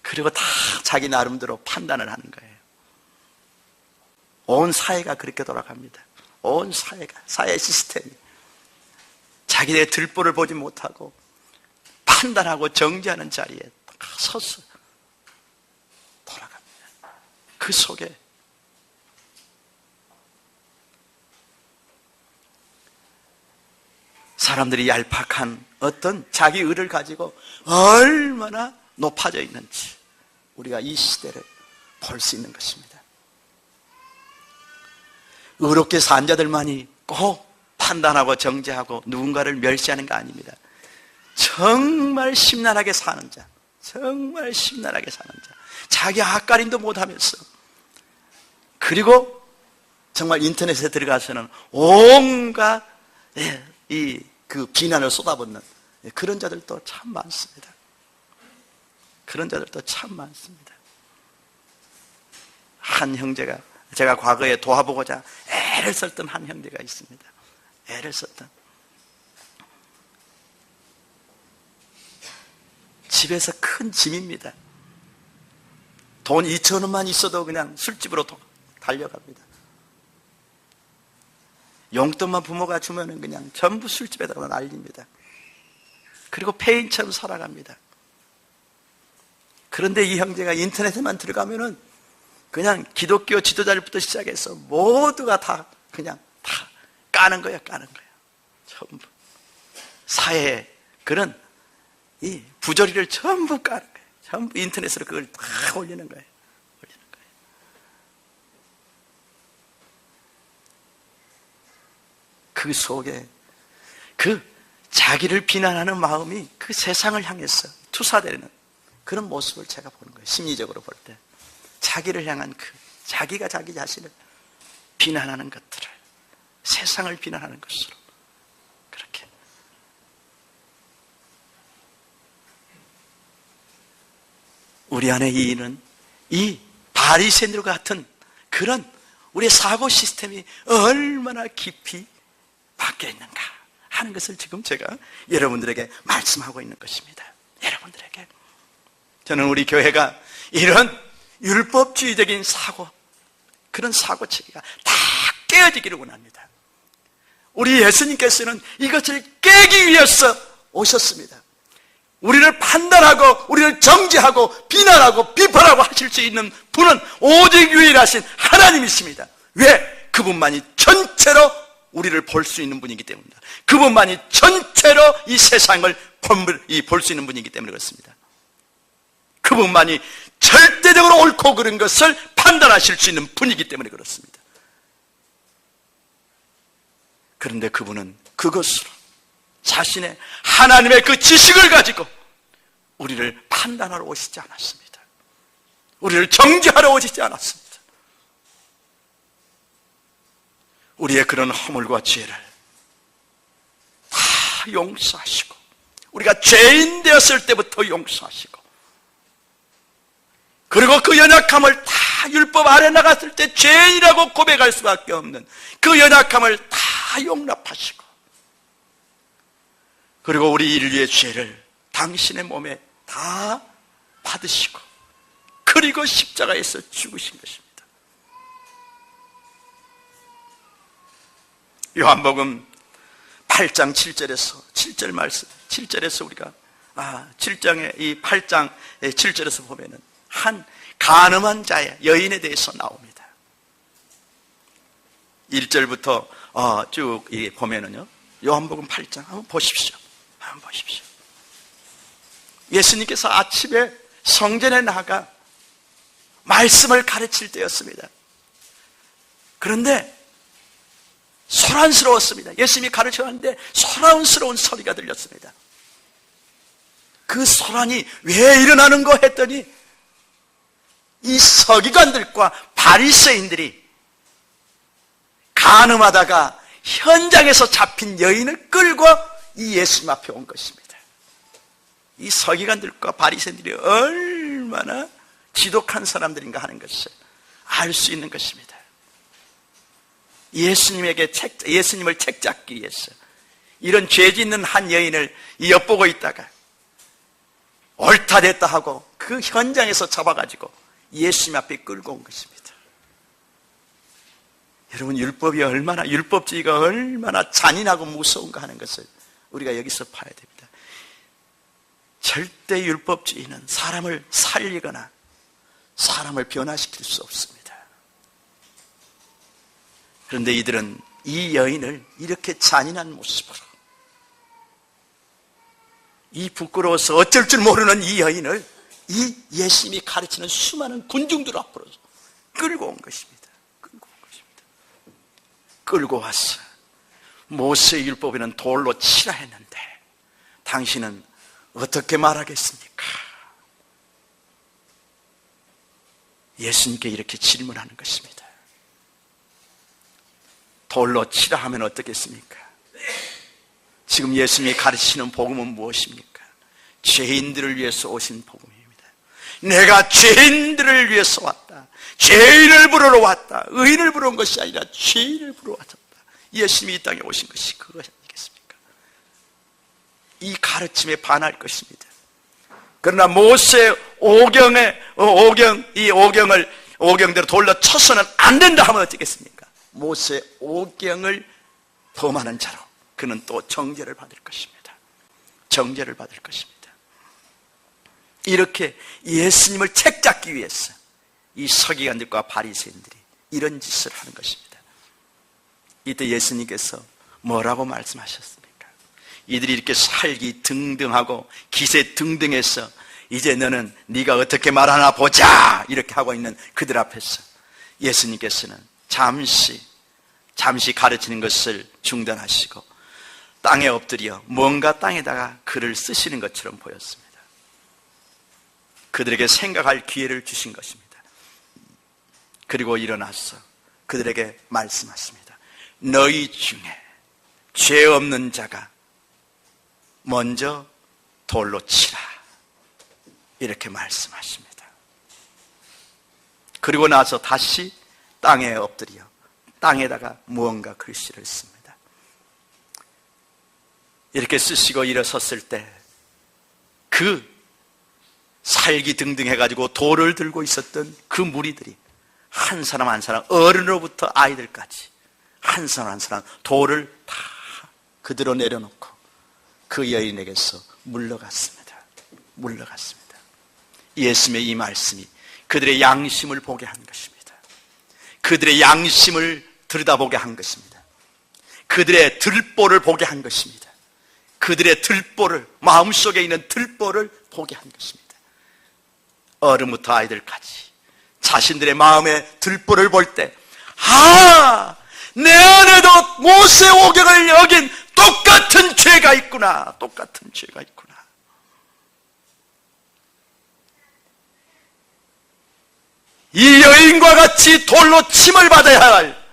그리고 다 자기 나름대로 판단을 하는 거예요. 온 사회가 그렇게 돌아갑니다. 온 사회가, 사회 시스템이 자기의 들보를 보지 못하고 판단하고 정죄하는 자리에 서서 돌아갑니다. 그 속에 사람들이 얄팍한 어떤 자기 의를 가지고 얼마나 높아져 있는지 우리가 이 시대를 볼 수 있는 것입니다. 의롭게 산 자들만이 꼭 판단하고 정죄하고 누군가를 멸시하는 거 아닙니다. 정말 심란하게 사는 자, 정말 심란하게 사는 자, 자기 앞가림도 못하면서, 그리고 정말 인터넷에 들어가서는 온갖 그 비난을 쏟아붓는 그런 자들도 참 많습니다. 그런 자들도 참 많습니다. 한 형제가, 제가 과거에 도와보고자 애를 썼던 한 형제가 있습니다. 애를 썼던. 집에서 큰 짐입니다. 돈 2,000원만 있어도 그냥 술집으로 달려갑니다. 용돈만 부모가 주면은 그냥 전부 술집에다가 날립니다. 그리고 폐인처럼 살아갑니다. 그런데 이 형제가 인터넷에만 들어가면은 그냥 기독교 지도자들부터 시작해서 모두가 다 그냥 다 까는 거예요, 까는 거예요. 전부. 사회에 그런 이 부조리를 전부 까는 거예요. 전부 인터넷으로 그걸 다 올리는 거예요. 올리는 거예요. 그 속에 그 자기를 비난하는 마음이 그 세상을 향해서 투사되는 그런 모습을 제가 보는 거예요. 심리적으로 볼 때. 자기를 향한 그, 자기가 자기 자신을 비난하는 것들을, 세상을 비난하는 것으로, 그렇게. 우리 안에 이는 이 바리새인들과 같은 그런 우리의 사고 시스템이 얼마나 깊이 박혀 있는가 하는 것을 지금 제가 여러분들에게 말씀하고 있는 것입니다. 여러분들에게. 저는 우리 교회가 이런 율법주의적인 사고, 그런 사고체계가 다 깨어지기를 원합니다. 우리 예수님께서는 이것을 깨기 위해서 오셨습니다. 우리를 판단하고 우리를 정죄하고 비난하고 비판하고 하실 수 있는 분은 오직 유일하신 하나님이십니다. 왜? 그분만이 전체로 우리를 볼 수 있는 분이기 때문입니다. 그분만이 전체로 이 세상을 볼 수 있는 분이기 때문에 그렇습니다. 그분만이 절대적으로 옳고 그른 것을 판단하실 수 있는 분이기 때문에 그렇습니다. 그런데 그분은 그것으로 자신의 하나님의 그 지식을 가지고 우리를 판단하러 오시지 않았습니다. 우리를 정죄하러 오시지 않았습니다. 우리의 그런 허물과 죄를 다 용서하시고, 우리가 죄인 되었을 때부터 용서하시고, 그리고 그 연약함을 다 율법 아래 나갔을 때 죄인이라고 고백할 수밖에 없는 그 연약함을 다 용납하시고, 그리고 우리 인류의 죄를 당신의 몸에 다 받으시고, 그리고 십자가에서 죽으신 것입니다. 요한복음 8장 7절에서 7절 말씀, 7절에서 우리가 7장의 이 8장 7절에서 보면은 한 간음한 자의 여인에 대해서 나옵니다. 1절부터 쭉 보면은요, 요한복음 8장 한번 보십시오. 한번 보십시오. 예수님께서 아침에 성전에 나가 말씀을 가르칠 때였습니다. 그런데 소란스러웠습니다. 예수님이 가르쳐왔는데 소란스러운 소리가 들렸습니다. 그 소란이 왜 일어나는 거 했더니 이 서기관들과 바리새인들이 간음하다가 현장에서 잡힌 여인을 끌고 이 예수님 앞에 온 것입니다. 이 서기관들과 바리새인들이 얼마나 지독한 사람들인가 하는 것을 알 수 있는 것입니다. 예수님을 책잡기 위해서 이런 죄 짓는 한 여인을 엿보고 있다가 옳다 됐다 하고 그 현장에서 잡아가지고 예수님 앞에 끌고 온 것입니다. 여러분, 율법주의가 얼마나 잔인하고 무서운가 하는 것을 우리가 여기서 봐야 됩니다. 절대 율법주의는 사람을 살리거나 사람을 변화시킬 수 없습니다. 그런데 이들은 이 여인을 이렇게 잔인한 모습으로, 이 부끄러워서 어쩔 줄 모르는 이 여인을 이 예수님이 가르치는 수많은 군중들 앞으로 끌고 온 것입니다. 끌고 와서 모세의 율법에는 돌로 치라 했는데 당신은 어떻게 말하겠습니까? 예수님께 이렇게 질문하는 것입니다. 돌로 치라 하면 어떻겠습니까? 지금 예수님이 가르치는 복음은 무엇입니까? 죄인들을 위해서 오신 복음입니다. 내가 죄인들을 위해서 왔다. 죄인을 부르러 왔다. 의인을 부르는 것이 아니라 죄인을 부르러 왔다. 예수님이 이 땅에 오신 것이 그것이 아니겠습니까? 이 가르침에 반할 것입니다. 그러나 모세 오경대로 돌로 쳐서는 안 된다 하면 어떻겠습니까? 모세 오경을 범하는 자로 그는 또 정죄를 받을 것입니다. 정죄를 받을 것입니다. 이렇게 예수님을 책잡기 위해서 이 서기관들과 바리새인들이 이런 짓을 하는 것입니다. 이때 예수님께서 뭐라고 말씀하셨습니까? 이들이 이렇게 살기 등등하고 기세 등등해서 이제 너는 네가 어떻게 말하나 보자 이렇게 하고 있는 그들 앞에서 예수님께서는 잠시 가르치는 것을 중단하시고 땅에 엎드려 뭔가 땅에다가 글을 쓰시는 것처럼 보였습니다. 그들에게 생각할 기회를 주신 것입니다. 그리고 일어나서 그들에게 말씀하십니다. 너희 중에 죄 없는 자가 먼저 돌로 치라 이렇게 말씀하십니다. 그리고 나서 다시 땅에 엎드려 땅에다가 무언가 글씨를 씁니다. 이렇게 쓰시고 일어섰을 때 그 살기 등등 해가지고 돌을 들고 있었던 그 무리들이 한 사람 한 사람, 어른으로부터 아이들까지 한 사람 한 사람 돌을 다 그대로 내려놓고 그 여인에게서 물러갔습니다. 예수님의 이 말씀이 그들의 양심을 보게 한 것입니다. 그들의 양심을 들여다보게 한 것입니다. 그들의 들보를 보게 한 것입니다. 그들의 들보를, 마음속에 있는 들보를 보게 한 것입니다. 어른부터 아이들까지 자신들의 마음의 들보를 볼 때, 내 안에도 모세 오경을 여긴 똑같은 죄가 있구나. 똑같은 죄가 있구나. 이 여인과 같이 돌로 침을 받아야 할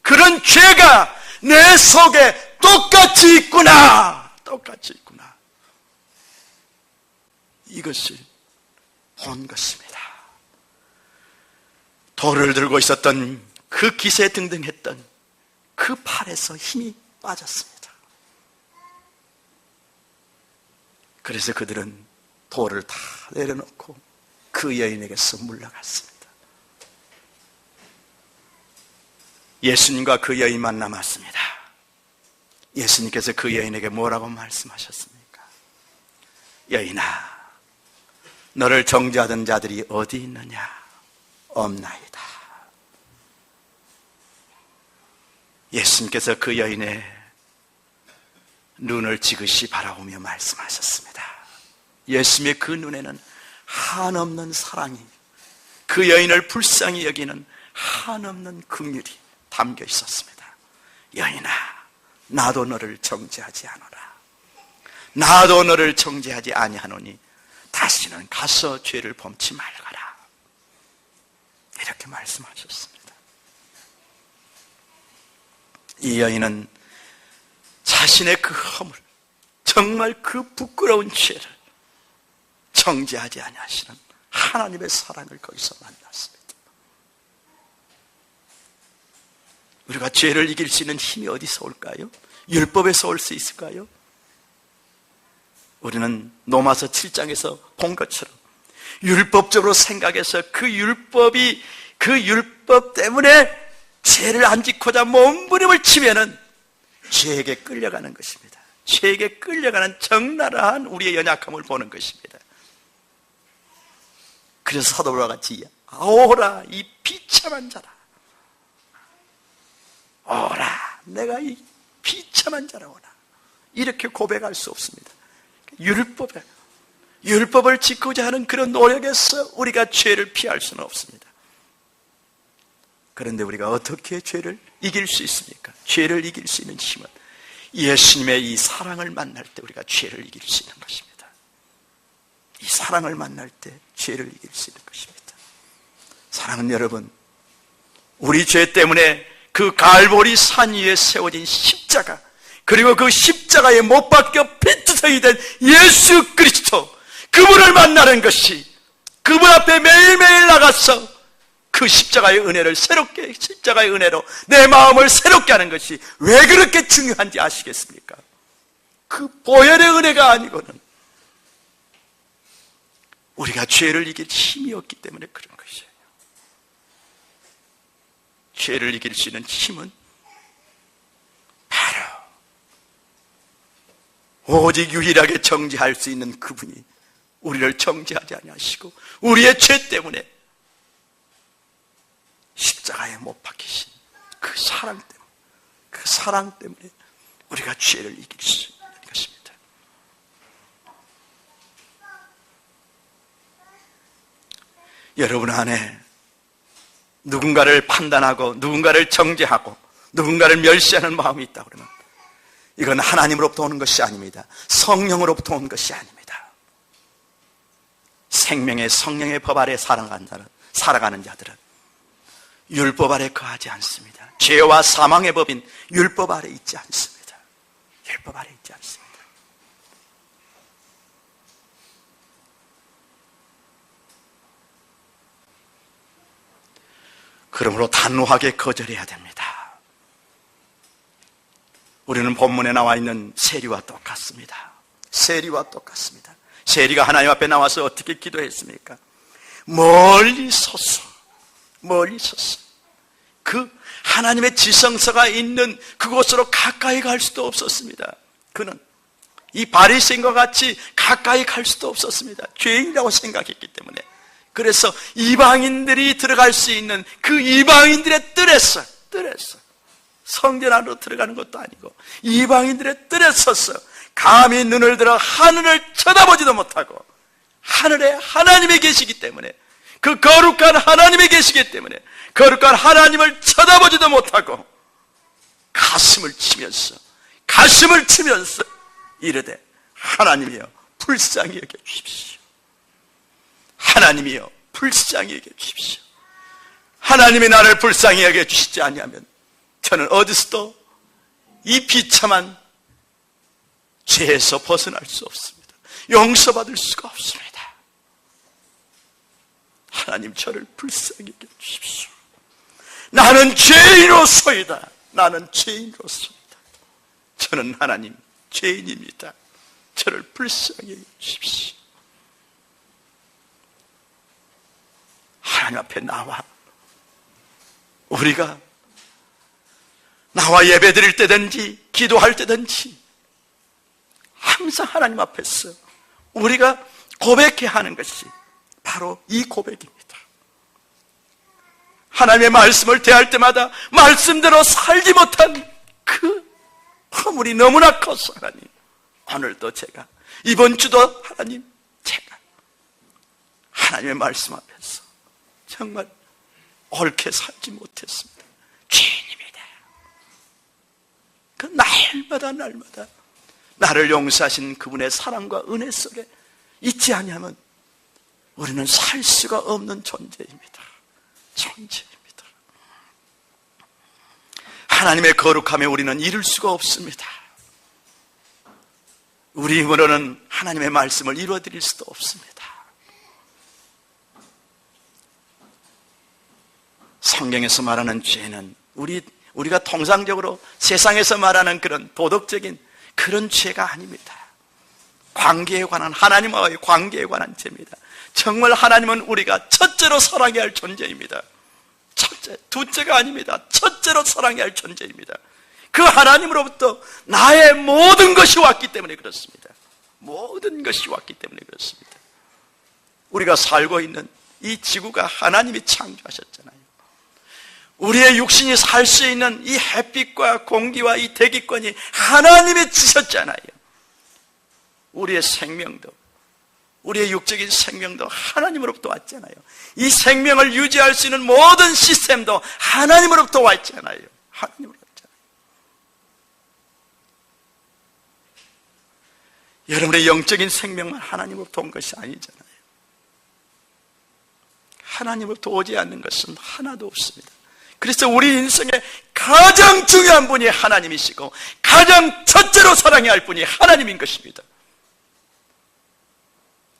그런 죄가 내 속에 똑같이 있구나. 똑같이 있구나. 이것을 본 것입니다. 돌을 들고 있었던 그 기세 등등했던 그 팔에서 힘이 빠졌습니다. 그래서 그들은 돌을 다 내려놓고 그 여인에게서 물러갔습니다. 예수님과 그 여인만 남았습니다. 예수님께서 그 여인에게 뭐라고 말씀하셨습니까? 여인아, 너를 정죄하던 자들이 어디 있느냐? 없나이다. 예수님께서 그 여인의 눈을 지그시 바라보며 말씀하셨습니다. 예수님의 그 눈에는 한없는 사랑이, 그 여인을 불쌍히 여기는 한없는 긍휼이 담겨 있었습니다. 여인아, 나도 너를 정죄하지 않으라. 나도 너를 정죄하지 아니하노니 다시는 가서 죄를 범치 말거라. 이렇게 말씀하셨습니다. 이 여인은 자신의 그 허물, 정말 그 부끄러운 죄를 정죄하지 아니하시는 하나님의 사랑을 거기서 만났습니다. 우리가 죄를 이길 수 있는 힘이 어디서 올까요? 율법에서 올 수 있을까요? 우리는 로마서 7장에서 본 것처럼 율법적으로 생각해서 그 율법 때문에 죄를 안 짓고자 몸부림을 치면은 죄에게 끌려가는 것입니다. 죄에게 끌려가는 적나라한 우리의 연약함을 보는 것입니다. 그래서 사도 바울과 같이 오라 이 비참한 자라, 오라 내가 이 비참한 자라 오라, 이렇게 고백할 수 없습니다. 율법을 지키고자 하는 그런 노력에서 우리가 죄를 피할 수는 없습니다. 그런데 우리가 어떻게 죄를 이길 수 있습니까? 죄를 이길 수 있는 힘은 예수님의 이 사랑을 만날 때 우리가 죄를 이길 수 있는 것입니다. 이 사랑을 만날 때 죄를 이길 수 있는 것입니다. 사랑하는 여러분, 우리 죄 때문에 그 갈보리 산 위에 세워진 십자가, 그리고 그 십자가에 못 박혀 피투성이 된 예수 그리스도, 그분을 만나는 것이, 그분 앞에 매일매일 나가서 그 십자가의 은혜를 새롭게, 십자가의 은혜로 내 마음을 새롭게 하는 것이 왜 그렇게 중요한지 아시겠습니까? 그 보혈의 은혜가 아니고는 우리가 죄를 이길 힘이 없기 때문에 그런 것이에요. 죄를 이길 수 있는 힘은 바로 오직 유일하게 정죄할 수 있는 그분이 우리를 정죄하지 아니하시고 우리의 죄 때문에 십자가에 못 박히신 그 사랑 때문에 우리가 죄를 이길 수 있는 것입니다. 여러분 안에 누군가를 판단하고 누군가를 정죄하고 누군가를 멸시하는 마음이 있다 그러면 이건 하나님으로부터 오는 것이 아닙니다. 성령으로부터 온 것이 아닙니다. 생명의 성령의 법 아래 살아가는 자들은 율법 아래 거하지 않습니다. 죄와 사망의 법인 율법 아래 있지 않습니다. 율법 아래 있지 않습니다. 그러므로 단호하게 거절해야 됩니다. 우리는 본문에 나와 있는 세리와 똑같습니다. 세리와 똑같습니다. 세리가 하나님 앞에 나와서 어떻게 기도했습니까? 멀리 서서 그 하나님의 지성소가 있는 그곳으로 가까이 갈 수도 없었습니다. 그는 이 바리새인과 같이 가까이 갈 수도 없었습니다. 죄인이라고 생각했기 때문에. 그래서 이방인들이 들어갈 수 있는 그 이방인들의 뜰에서 성전 안으로 들어가는 것도 아니고 이방인들의 뜰에 서서 감히 눈을 들어 하늘을 쳐다보지도 못하고 하늘에 하나님이 계시기 때문에 그 거룩한 하나님이 계시기 때문에 거룩한 하나님을 쳐다보지도 못하고 가슴을 치면서 이르되 하나님이여 불쌍히 여겨주십시오. 하나님이여 불쌍히 여겨주십시오. 하나님이 나를 불쌍히 여겨주시지 아니하면 저는 어디서도 이 비참한 죄에서 벗어날 수 없습니다. 용서받을 수가 없습니다. 하나님 저를 불쌍히 여겨주십시오. 나는 죄인으로소이다. 저는 하나님 죄인입니다. 저를 불쌍히 여겨주십시오. 하나님 앞에 나와 예배 드릴 때든지 기도할 때든지 항상 하나님 앞에서 우리가 고백해야 하는 것이 바로 이 고백입니다. 하나님의 말씀을 대할 때마다 말씀대로 살지 못한 그 허물이 너무나 커서 하나님, 오늘도 제가, 이번 주도 하나님, 제가 하나님의 말씀 앞에서 정말 옳게 살지 못했습니다. 죄인입니다. 그 날마다 나를 용서하신 그분의 사랑과 은혜 속에 있지 아니하면 우리는 살 수가 없는 존재입니다. 하나님의 거룩함에 우리는 이룰 수가 없습니다. 우리 힘으로는 하나님의 말씀을 이루어드릴 수도 없습니다. 성경에서 말하는 죄는 우리가 통상적으로 세상에서 말하는 그런 도덕적인 그런 죄가 아닙니다. 관계에 관한, 하나님과의 관계에 관한 죄입니다. 정말 하나님은 우리가 첫째로 사랑해야 할 존재입니다. 둘째가 아닙니다. 첫째로 사랑해야 할 존재입니다. 그 하나님으로부터 나의 모든 것이 왔기 때문에 그렇습니다. 모든 것이 왔기 때문에 그렇습니다. 우리가 살고 있는 이 지구가 하나님이 창조하셨잖아요. 우리의 육신이 살 수 있는 이 햇빛과 공기와 이 대기권이 하나님이 주셨잖아요. 우리의 생명도, 우리의 육적인 생명도 하나님으로부터 왔잖아요. 이 생명을 유지할 수 있는 모든 시스템도 하나님으로부터 왔잖아요. 하나님으로부터 왔잖아요. 여러분의 영적인 생명만 하나님으로부터 온 것이 아니잖아요. 하나님으로부터 오지 않는 것은 하나도 없습니다. 그래서 우리 인생에 가장 중요한 분이 하나님이시고 가장 첫째로 사랑해야 할 분이 하나님인 것입니다.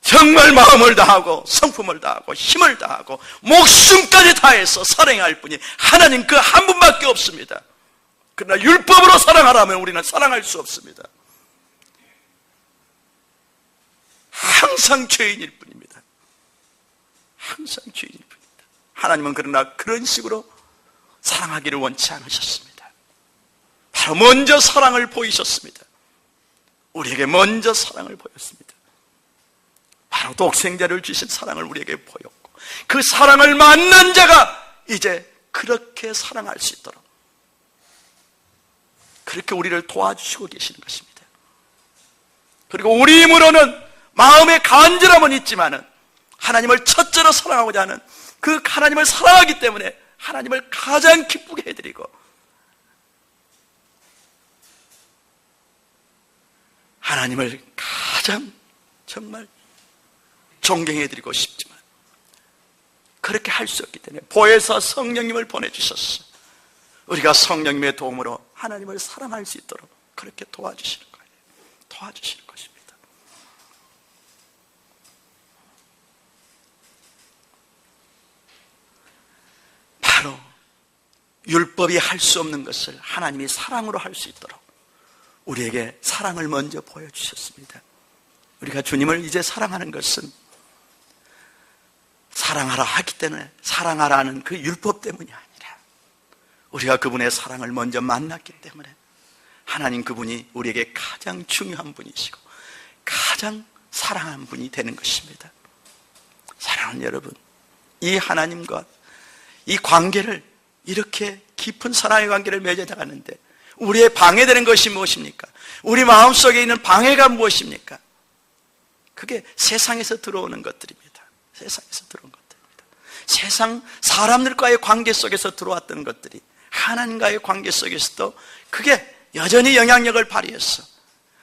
정말 마음을 다하고 성품을 다하고 힘을 다하고 목숨까지 다해서 사랑해야 할 분이 하나님 그 한 분밖에 없습니다. 그러나 율법으로 사랑하라면 우리는 사랑할 수 없습니다. 항상 죄인일 뿐입니다. 항상 죄인일 뿐입니다. 하나님은 그러나 그런 식으로 사랑하기를 원치 않으셨습니다. 바로 먼저 사랑을 보이셨습니다. 우리에게 먼저 사랑을 보였습니다. 바로 독생자를 주신 사랑을 우리에게 보였고 그 사랑을 만난 자가 이제 그렇게 사랑할 수 있도록 그렇게 우리를 도와주시고 계시는 것입니다. 그리고 우리 힘으로는 마음의 간절함은 있지만은 하나님을 첫째로 사랑하고자 하는 그 하나님을 사랑하기 때문에 하나님을 가장 기쁘게 해드리고 하나님을 가장 정말 존경해드리고 싶지만 그렇게 할 수 없기 때문에 보혜사 성령님을 보내주셨어. 우리가 성령님의 도움으로 하나님을 사랑할 수 있도록 그렇게 도와주시는 거예요. 도와주시는 것입니다. 바로 율법이 할 수 없는 것을 하나님이 사랑으로 할 수 있도록 우리에게 사랑을 먼저 보여주셨습니다. 우리가 주님을 이제 사랑하는 것은 사랑하라 하기 때문에 사랑하라는 그 율법 때문이 아니라 우리가 그분의 사랑을 먼저 만났기 때문에 하나님 그분이 우리에게 가장 중요한 분이시고 가장 사랑하는 분이 되는 것입니다. 사랑하는 여러분, 이 하나님과 이 관계를 이렇게 깊은 사랑의 관계를 맺어나가는데 우리의 방해되는 것이 무엇입니까? 우리 마음속에 있는 방해가 무엇입니까? 그게 세상에서 들어오는 것들입니다. 세상에서 들어온 것들입니다. 세상 사람들과의 관계 속에서 들어왔던 것들이 하나님과의 관계 속에서도 그게 여전히 영향력을 발휘해서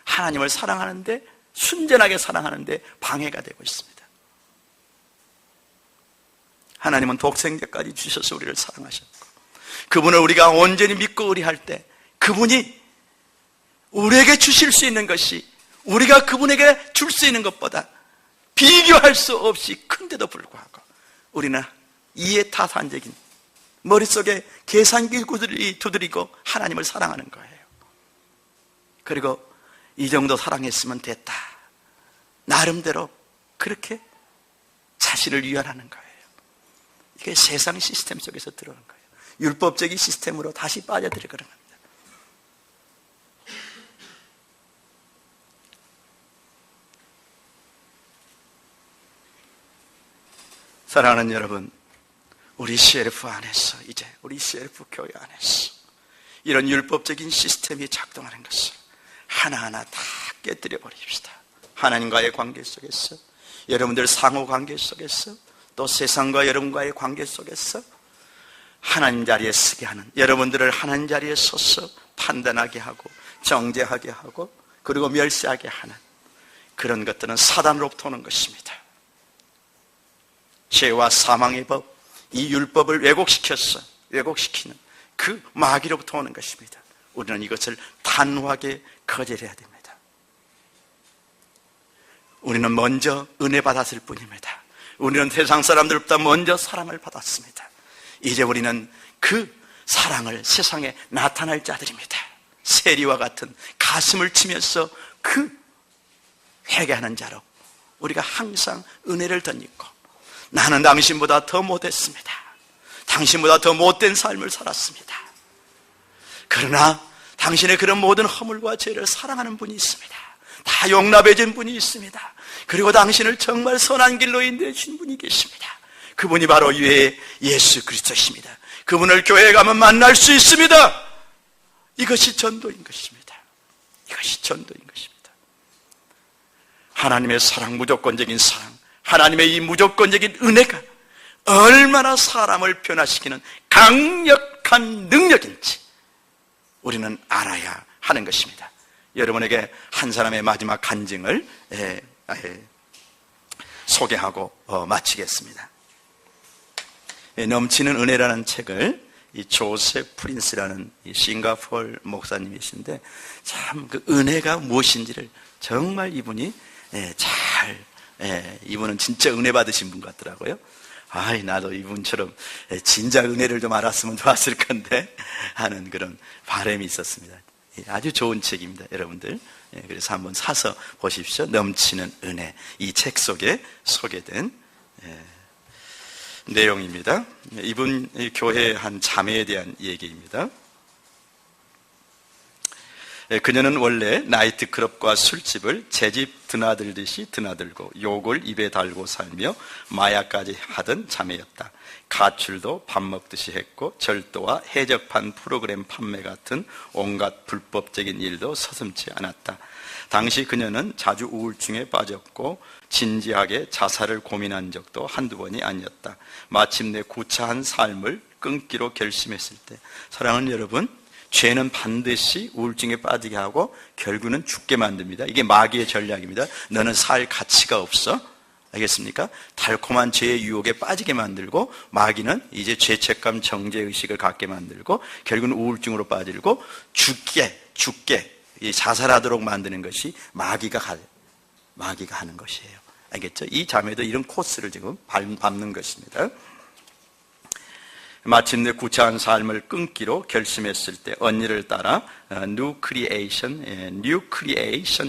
하나님을 사랑하는데 순전하게 사랑하는데 방해가 되고 있습니다. 하나님은 독생자까지 주셔서 우리를 사랑하셨고 그분을 우리가 온전히 믿고 의뢰할 때 그분이 우리에게 주실 수 있는 것이 우리가 그분에게 줄 수 있는 것보다 비교할 수 없이 큰데도 불구하고 우리는 이해타산적인 머릿속에 계산기 두드리고 하나님을 사랑하는 거예요. 그리고 이 정도 사랑했으면 됐다. 나름대로 그렇게 자신을 위안하는 거예요. 이게 세상 시스템 속에서 들어오는 거예요. 율법적인 시스템으로 다시 빠져들어가는 겁니다. 사랑하는 여러분, 우리 CLF 안에서 이제 우리 CLF 교회 안에서 이런 율법적인 시스템이 작동하는 것을 하나하나 다 깨뜨려 버립시다. 하나님과의 관계 속에서, 여러분들 상호 관계 속에서, 또 세상과 여러분과의 관계 속에서 하나님 자리에 서게 하는, 여러분들을 하나님 자리에 서서 판단하게 하고 정죄하게 하고 그리고 멸시하게 하는 그런 것들은 사단으로부터 오는 것입니다. 죄와 사망의 법, 이 율법을 왜곡시키는 그 마귀로부터 오는 것입니다. 우리는 이것을 단호하게 거절해야 됩니다. 우리는 먼저 은혜 받았을 뿐입니다. 우리는 세상 사람들보다 먼저 사랑을 받았습니다. 이제 우리는 그 사랑을 세상에 나타낼 자들입니다. 세리와 같은 가슴을 치면서 그 회개하는 자로 우리가 항상 은혜를 덧입고, 나는 당신보다 더 못했습니다. 당신보다 더 못된 삶을 살았습니다. 그러나 당신의 그런 모든 허물과 죄를 사랑하는 분이 있습니다. 다 용납해 준 분이 있습니다. 그리고 당신을 정말 선한 길로 인도해 준 분이 계십니다. 그분이 바로 예수 그리스도십니다. 그분을 교회에 가면 만날 수 있습니다. 이것이 전도인 것입니다. 이것이 전도인 것입니다. 하나님의 사랑, 무조건적인 사랑, 하나님의 이 무조건적인 은혜가 얼마나 사람을 변화시키는 강력한 능력인지 우리는 알아야 하는 것입니다. 여러분에게 한 사람의 마지막 간증을 소개하고 마치겠습니다. 넘치는 은혜라는 책을 이 조셉 프린스라는 이 싱가포르 목사님이신데 참 그 은혜가 무엇인지를 정말 이분이 이분은 진짜 은혜 받으신 분 같더라고요. 나도 이분처럼 진짜 은혜를 좀 알았으면 좋았을 건데 하는 그런 바람이 있었습니다. 아주 좋은 책입니다, 여러분들. 그래서 한번 사서 보십시오. 넘치는 은혜. 이 책 속에 소개된 내용입니다. 이분 교회의 한 자매에 대한 얘기입니다. 그녀는 원래 나이트클럽과 술집을 제집 드나들듯이 드나들고 욕을 입에 달고 살며 마약까지 하던 자매였다. 가출도 밥 먹듯이 했고 절도와 해적판 프로그램 판매 같은 온갖 불법적인 일도 서슴지 않았다. 당시 그녀는 자주 우울증에 빠졌고 진지하게 자살을 고민한 적도 한두 번이 아니었다. 마침내 구차한 삶을 끊기로 결심했을 때, 사랑하는 여러분, 죄는 반드시 우울증에 빠지게 하고 결국은 죽게 만듭니다. 이게 마귀의 전략입니다. 너는 살 가치가 없어. 알겠습니까? 달콤한 죄의 유혹에 빠지게 만들고, 마귀는 이제 죄책감, 정죄의식을 갖게 만들고 결국은 우울증으로 빠지고 죽게 자살하도록 만드는 것이 마귀가 하는 것이에요. 알겠죠? 이 자매도 이런 코스를 지금 밟는 것입니다. 마침내 구차한 삶을 끊기로 결심했을 때 언니를 따라 뉴 크리에이션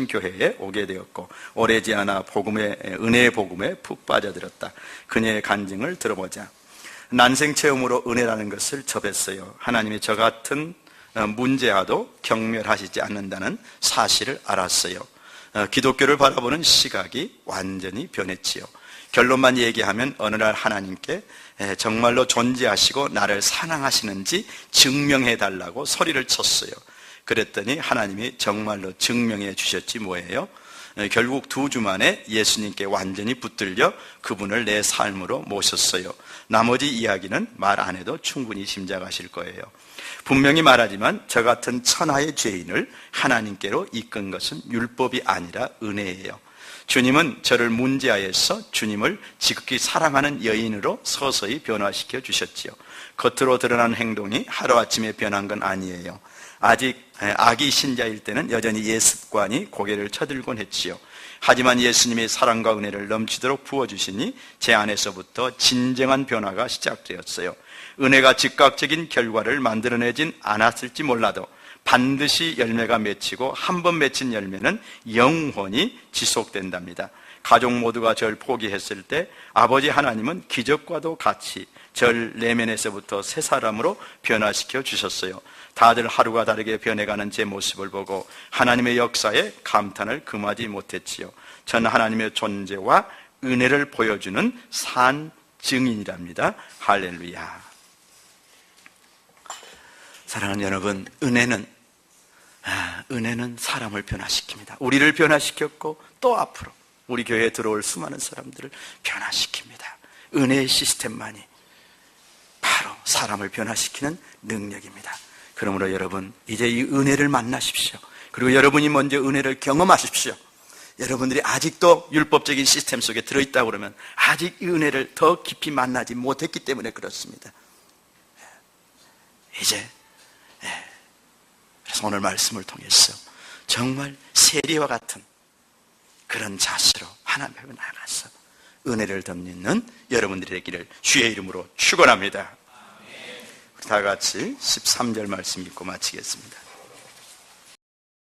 교회에 오게 되었고, 오래지 않아 은혜의 복음에 푹 빠져들었다. 그녀의 간증을 들어보자. 난생 처음으로 은혜라는 것을 접했어요. 하나님이 저 같은 문제와도 경멸하시지 않는다는 사실을 알았어요. 기독교를 바라보는 시각이 완전히 변했지요. 결론만 얘기하면 어느 날 하나님께 정말로 존재하시고 나를 사랑하시는지 증명해달라고 소리를 쳤어요. 그랬더니 하나님이 정말로 증명해 주셨지 뭐예요? 결국 2주 만에 예수님께 완전히 붙들려 그분을 내 삶으로 모셨어요. 나머지 이야기는 말 안 해도 충분히 짐작하실 거예요. 분명히 말하지만 저 같은 천하의 죄인을 하나님께로 이끈 것은 율법이 아니라 은혜예요. 주님은 저를 문제하여서 주님을 지극히 사랑하는 여인으로 서서히 변화시켜 주셨지요. 겉으로 드러난 행동이 하루아침에 변한 건 아니에요. 아직 아기 신자일 때는 여전히 예습관이 고개를 쳐들곤 했지요. 하지만 예수님의 사랑과 은혜를 넘치도록 부어주시니 제 안에서부터 진정한 변화가 시작되었어요. 은혜가 즉각적인 결과를 만들어내진 않았을지 몰라도 반드시 열매가 맺히고 한 번 맺힌 열매는 영원히 지속된답니다. 가족 모두가 절 포기했을 때 아버지 하나님은 기적과도 같이 절 내면에서부터 새 사람으로 변화시켜 주셨어요. 다들 하루가 다르게 변해가는 제 모습을 보고 하나님의 역사에 감탄을 금하지 못했지요. 전 하나님의 존재와 은혜를 보여주는 산 증인이랍니다. 할렐루야. 사랑하는 여러분, 은혜는 사람을 변화시킵니다. 우리를 변화시켰고 또 앞으로 우리 교회에 들어올 수많은 사람들을 변화시킵니다. 은혜의 시스템만이 바로 사람을 변화시키는 능력입니다. 그러므로 여러분, 이제 이 은혜를 만나십시오. 그리고 여러분이 먼저 은혜를 경험하십시오. 여러분들이 아직도 율법적인 시스템 속에 들어있다고 그러면 아직 이 은혜를 더 깊이 만나지 못했기 때문에 그렇습니다. 이제 그래서 오늘 말씀을 통해서 정말 세리와 같은 그런 자세로 하나님 앞에 나가서 은혜를 덧입는 여러분들이 되기를 주의 이름으로 축원합니다. 우리 다 같이 13절 말씀 읽고 마치겠습니다.